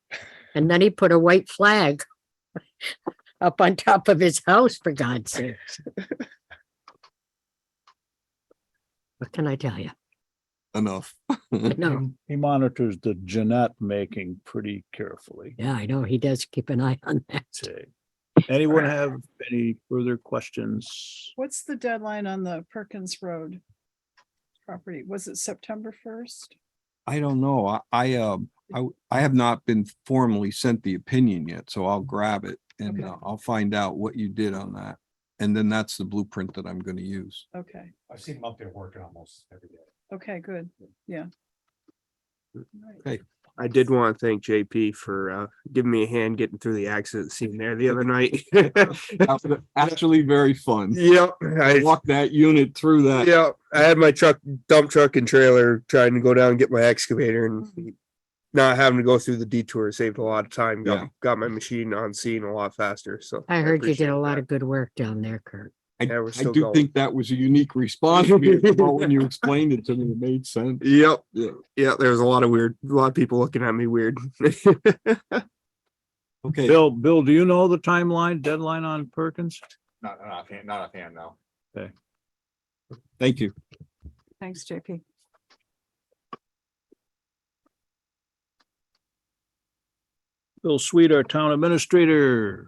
And then he put a white flag up on top of his house, for God's sake. What can I tell you? Enough. No, He monitors the Jeanette making pretty carefully. yeah, I know. He does keep an eye on that. Okay. Anyone have any further questions? What's the deadline on the Perkins Road property? Was it September 1st? I don't know. I have not been formally sent the opinion yet, so I'll grab it and Okay. I'll find out what you did on that. And then that's the blueprint that I'm going to use. Okay, I've seen him up there working almost every day. okay, good. Yeah. I did want to thank JP for giving me a hand getting through the accident scene there the other night. That was actually very fun. Yep. I walked that unit through that. Yeah, I had my dump truck and trailer trying to go down and get my excavator and not having to go through the detour saved a lot of time. Got my machine on scene a lot faster. So I heard you did appreciate a lot that. of good work down there, Kurt. Yeah, we're I still do going. think that was a unique response from you, but when you explained it to me, it made sense. Yep. Yeah. Yeah, there was a lot of people looking at me weird. Okay. Bill, do you know the deadline on Perkins? Not offhand, no. Thank you. Thanks, JP. Bill Sweet, our town administrator.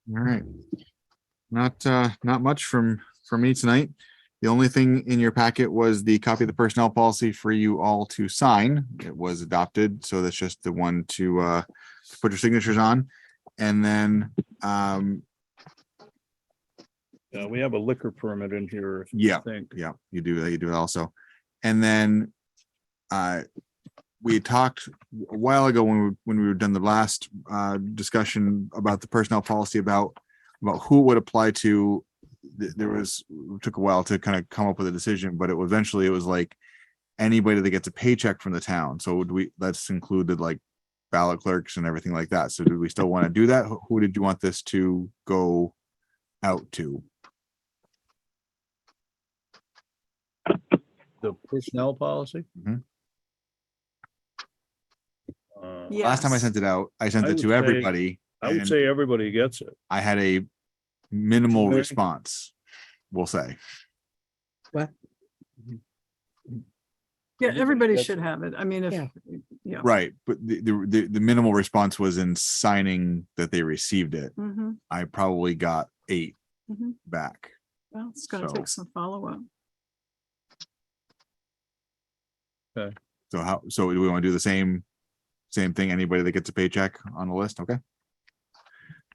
All right. Not much from me tonight. The only thing in your packet was the copy of the personnel policy for you all to sign. It was adopted, so that's just the one to put your signatures on. And then, We have a liquor permit in here. if you yeah, think. yeah, you do that also. And then, we talked a while ago when we were done the last discussion about the personnel policy about who it would apply to. It took a while to kind of come up with a decision, but eventually it was like anybody that gets a paycheck from the town. So that's included like ballot clerks and everything like that. So do we still want to do that? Who did you want this to go out to? The personnel policy? Mhm. Yeah. Last time I sent it out, I sent I it would to say- everybody. I would and say everybody gets it. I had a minimal Okay. response, we'll say. What? Yeah, everybody That's- should have it. I mean, if, Yeah. yeah. Right, but the minimal response was in signing that they received it. Mhm, I probably got 8 mhm. back. Well, it's gonna So- take some follow-up. So do we want to do the same thing? Anybody that gets a paycheck on the list? Okay.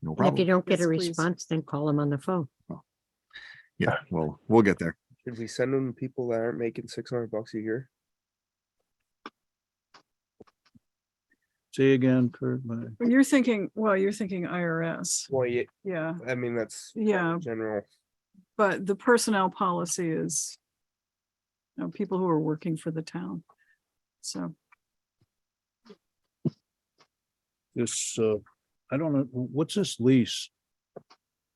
No And if you problem. don't get a Yes, please. response, then call them on the phone. Yeah, well, we'll get there. Should we send them to people that aren't making $600 a year? Say again, Kurt, my- You're thinking IRS. Well, yeah, Yeah, I mean, that's yeah, general. but the personnel policy is people who are working for the town. So this, I don't know, what's this lease? I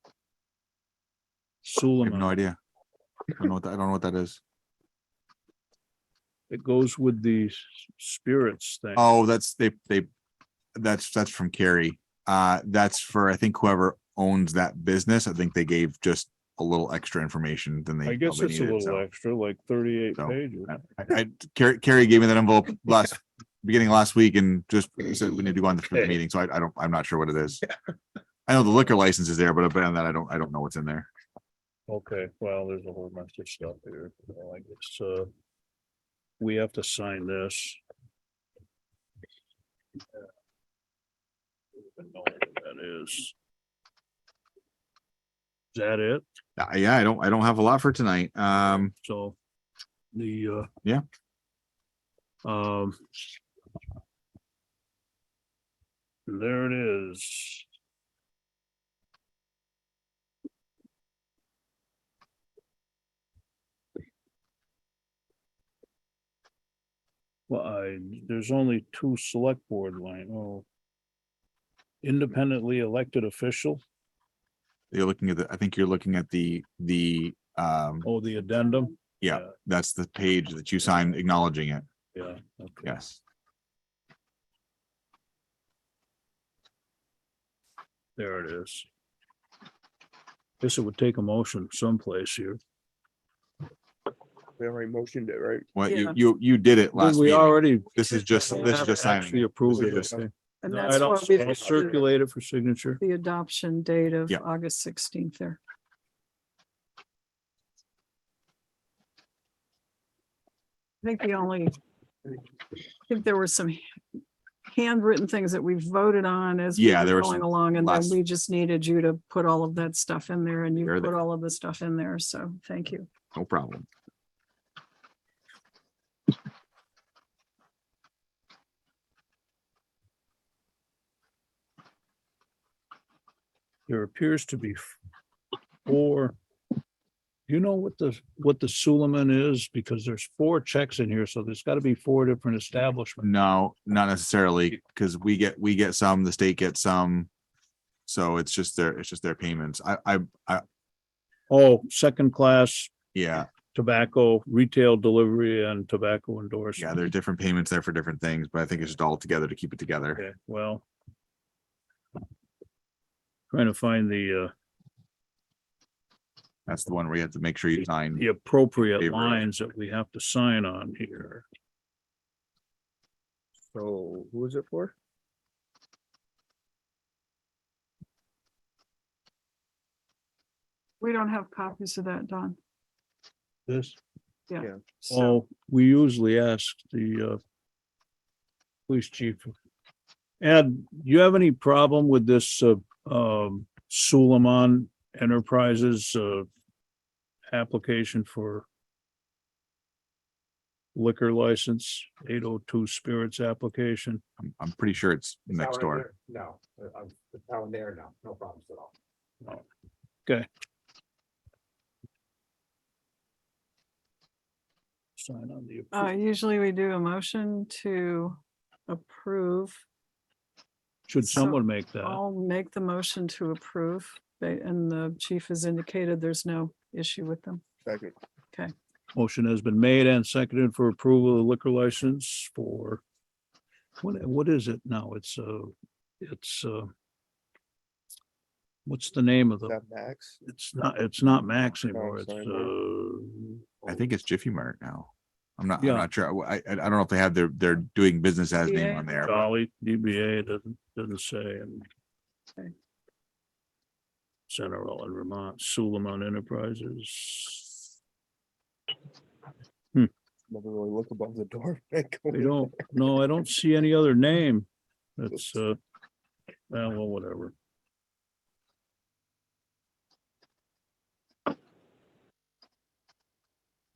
have Suleiman. no idea. I don't know what that is. It goes with the spirits thing. Oh, that's from Kari. That's for, I think, whoever owns that business. I think they gave just a little extra information than they I guess probably it's a needed, little so. extra, like 38 So, pages. Kari gave me that envelope beginning of last week and just said we need to go on the meeting. So I'm not sure what it is. I know the liquor license is there, but beyond that, I don't know what's in there. Okay, well, there's a whole bunch of stuff here. I guess, we have to sign this. I don't know what that is. Is that it? Yeah, I don't have a lot for tonight. So the, yeah. There it is. Well, there's only two select board line. Oh. Independently elected official. You're looking at I think you're looking at the Oh, the addendum. yeah, that's the page that you signed acknowledging it. Yeah. Okay. Yes. There it is. Guess it would take a motion someplace here. We already motioned it, right? Well, Yeah. you did it last We meeting. already. This is just signing. Actually it. approved This it. is just- Okay. and No, that's what we've I'll circulate it for signature. the adoption date of Yeah. August 16th there. I think there were some handwritten things that we voted on as we Yeah, were there were going some along, and then last- we just needed you to put all of that stuff in there, and you Sure put that- all of the stuff in there, so thank you. No problem. There appears to be four. You know what the Suleiman is? Because there's four checks in here, so there's got to be four different establishments. No, not necessarily, because we get some, the state gets some. So it's just their payments. Oh, second class Yeah, tobacco, retail delivery and tobacco endorsement. yeah, there are different payments there for different things, but I think it's just all together to keep it together. Okay, well. Trying to find the That's the one where you have to make sure you sign. appropriate Favorite. lines that we have to sign on here. So who is it for? We don't have copies of that, Don. This, Yeah. Yeah. So oh, we usually ask the police chief. Ed, you have any problem with this Suleiman Enterprises application for liquor license, 802 spirits application? I'm pretty sure it's next door. No, the town there, no problems at all. Okay. Sign on the. usually we do a motion to approve. Should so someone make that? I'll make the motion to approve, and the chief has indicated there's no issue with them. Second. Okay. Motion has been made and seconded for approval of the liquor license for. What is it now? It's what's the name of Is the, that Max? it's not Max anymore. It's sorry, I think it's Jiffy Mart now. I'm Yeah. not sure. I don't know if they have their doing business as name on there. but- Dolly, DBA doesn't say. and Okay. Central and Vermont, Suleiman Enterprises. Never really look above the door. They don't, no, I don't see any other name. That's, well, whatever.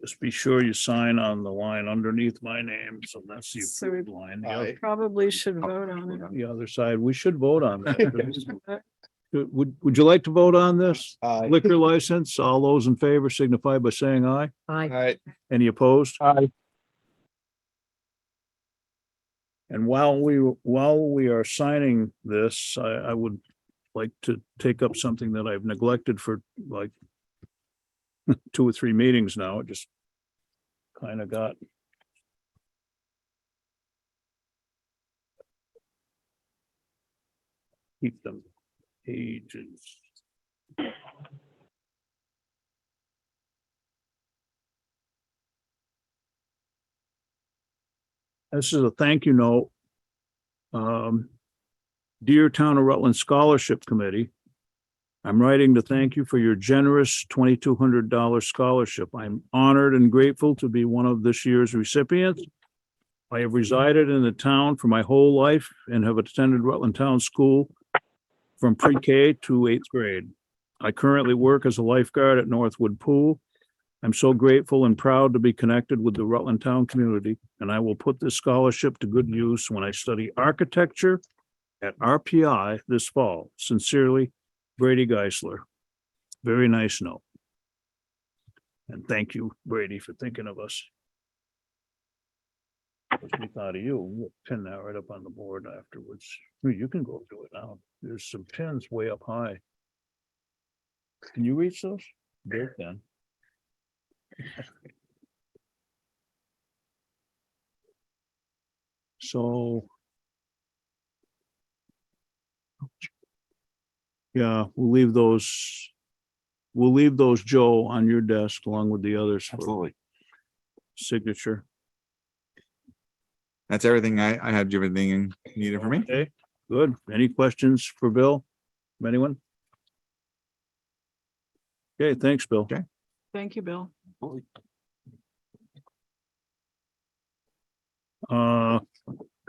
Just be sure you sign on the line underneath my name, so that's the So we approved line. probably should vote on it. The other side, we should vote on that. Would you like to vote on this? Aye. Liquor license, all those in favor signify by saying aye. Aye. Any opposed? Aye. And while we are signing this, I would like to take up something that I've neglected for like 2 or 3 meetings now. It just kind of got keep them pages. This is a thank you note. Dear Town of Rutland Scholarship Committee, I'm writing to thank you for your generous $2,200 scholarship. I'm honored and grateful to be one of this year's recipients. I have resided in the town for my whole life and have attended Rutland Town School from pre-K to 8th grade. I currently work as a lifeguard at Northwood Pool. I'm so grateful and proud to be connected with the Rutland Town community, and I will put this scholarship to good use when I study architecture at RPI this fall. Sincerely, Brady Geisler. Very nice note. And thank you, Brady, for thinking of us. We thought of you. We'll pin that right up on the board afterwards. You can go do it now. There's some pins way up high. Can you reach those? There then. So. Yeah, we'll leave those. We'll leave those, Joe, on your desk along with the others. For signature. That's everything. I had everything needed for me. Okay, good. Any questions for Bill? From anyone? Okay, thanks, Bill. Okay. Thank you, Bill.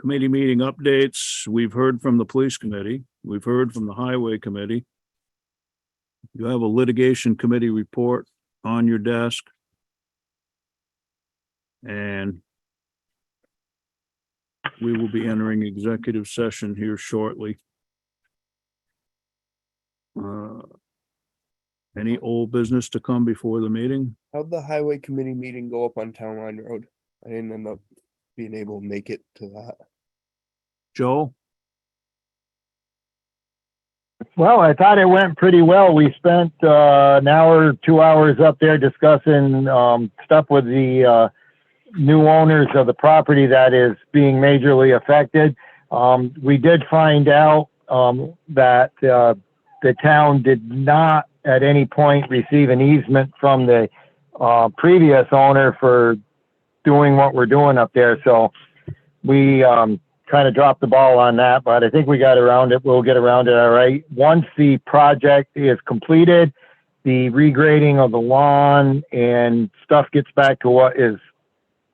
Committee meeting updates. We've heard from the police committee. We've heard from the highway committee. You have a litigation committee report on your desk. And we will be entering executive session here shortly. Any old business to come before the meeting? How'd the highway committee meeting go up on Town Line Road? I didn't end up being able to make it to that. Joe? Well, I thought it went pretty well. We spent an hour, 2 hours up there discussing stuff with the new owners of the property that is being majorly affected. We did find out that the town did not at any point receive an easement from the previous owner for doing what we're doing up there. So we kind of dropped the ball on that, but I think we got around it. We'll get around it all right. Once the project is completed, the regrading of the lawn and stuff gets back to what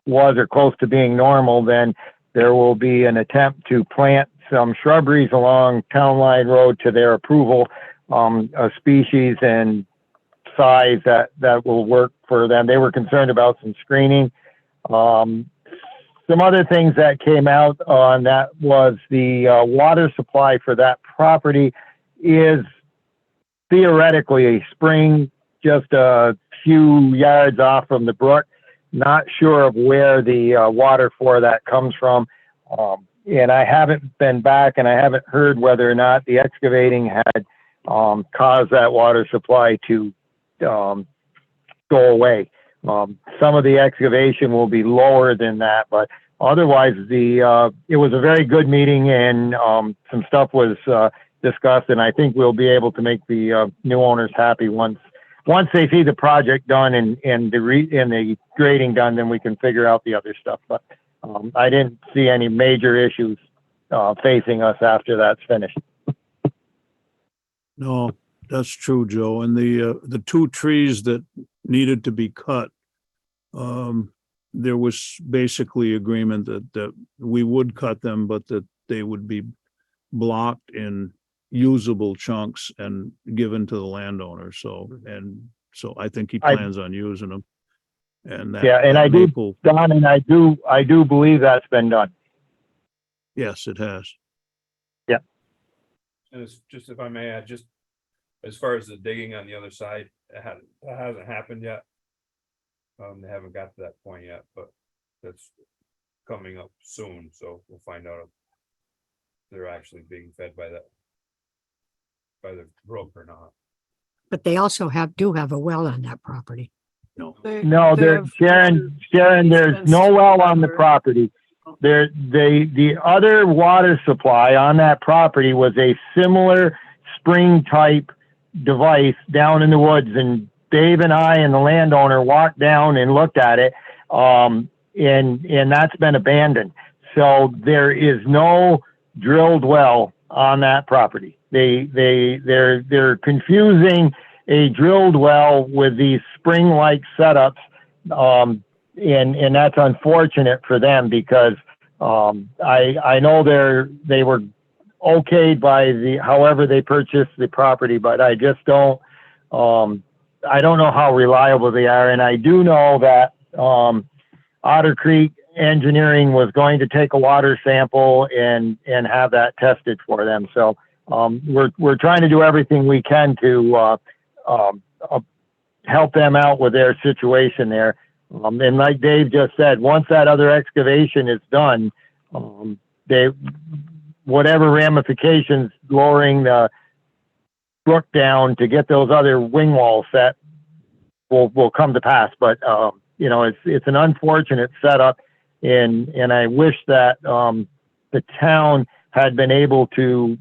was or close to being normal, then there will be an attempt to plant some shrubberies along Town Line Road to their approval, a species and size that will work for them. They were concerned about some screening. Some other things that came out on that was the water supply for that property is theoretically a spring just a few yards off from the brook. Not sure of where the water for that comes from. And I haven't been back and I haven't heard whether or not the excavating had caused that water supply to go away. Some of the excavation will be lower than that, but otherwise it was a very good meeting and some stuff was discussed, and I think we'll be able to make the new owners happy once they see the project done and the grading done, then we can figure out the other stuff. But I didn't see any major issues facing us after that's finished. No, that's true, Joe. And the 2 trees that needed to be cut, there was basically agreement that we would cut them, but that they would be blocked in usable chunks and given to the landowner. So I think he plans on using them. And Yeah, and I do, maple, Don, and I do believe that's been done. yes, it has. And it's just, if I may add, just as far as the digging on the other side, that hasn't happened yet. They haven't got to that point yet, but that's coming up soon, so we'll find out if they're actually being fed by the brook or not. But they also do have a well on that property. No, No, there, Sharon, there's no well on the property. The other water supply on that property was a similar spring type device down in the woods, and Dave and I and the landowner walked down and looked at it. And that's been abandoned. So there is no drilled well on that property. They're confusing a drilled well with these spring-like setups. And that's unfortunate for them because I know they were okayed by however they purchased the property, but I just don't I don't know how reliable they are. And I do know that Otter Creek Engineering was going to take a water sample and have that tested for them. So we're trying to do everything we can to help them out with their situation there. And like Dave just said, once that other excavation is done, whatever ramifications lowering the brook down to get those other wing walls set will come to pass. But you know, it's an unfortunate setup, and I wish that the town had been able to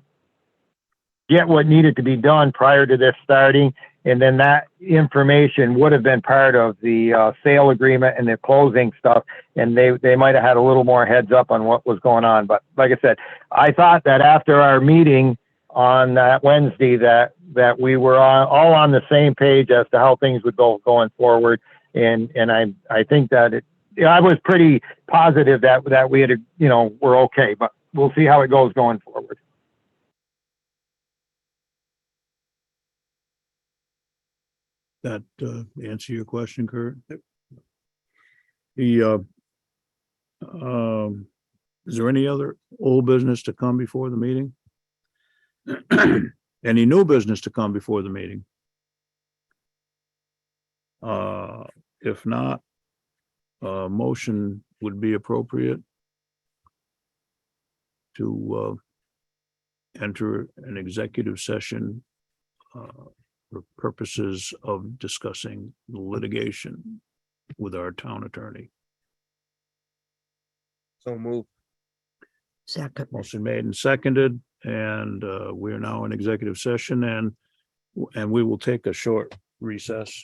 get what needed to be done prior to this starting, and then that information would have been part of the sale agreement and the closing stuff, and they might have had a little more heads up on what was going on. But like I said, I thought that after our meeting on that Wednesday that we were all on the same page as to how things would go going forward, and I think that I was pretty positive that we had, you know, we're okay, but we'll see how it goes going forward. That answer your question, Kurt? Is there any other old business to come before the meeting? Any new business to come before the meeting? If not, a motion would be appropriate to enter an executive session for purposes of discussing litigation with our town attorney. So move. Second. Motion made and seconded, and we are now in executive session, and we will take a short recess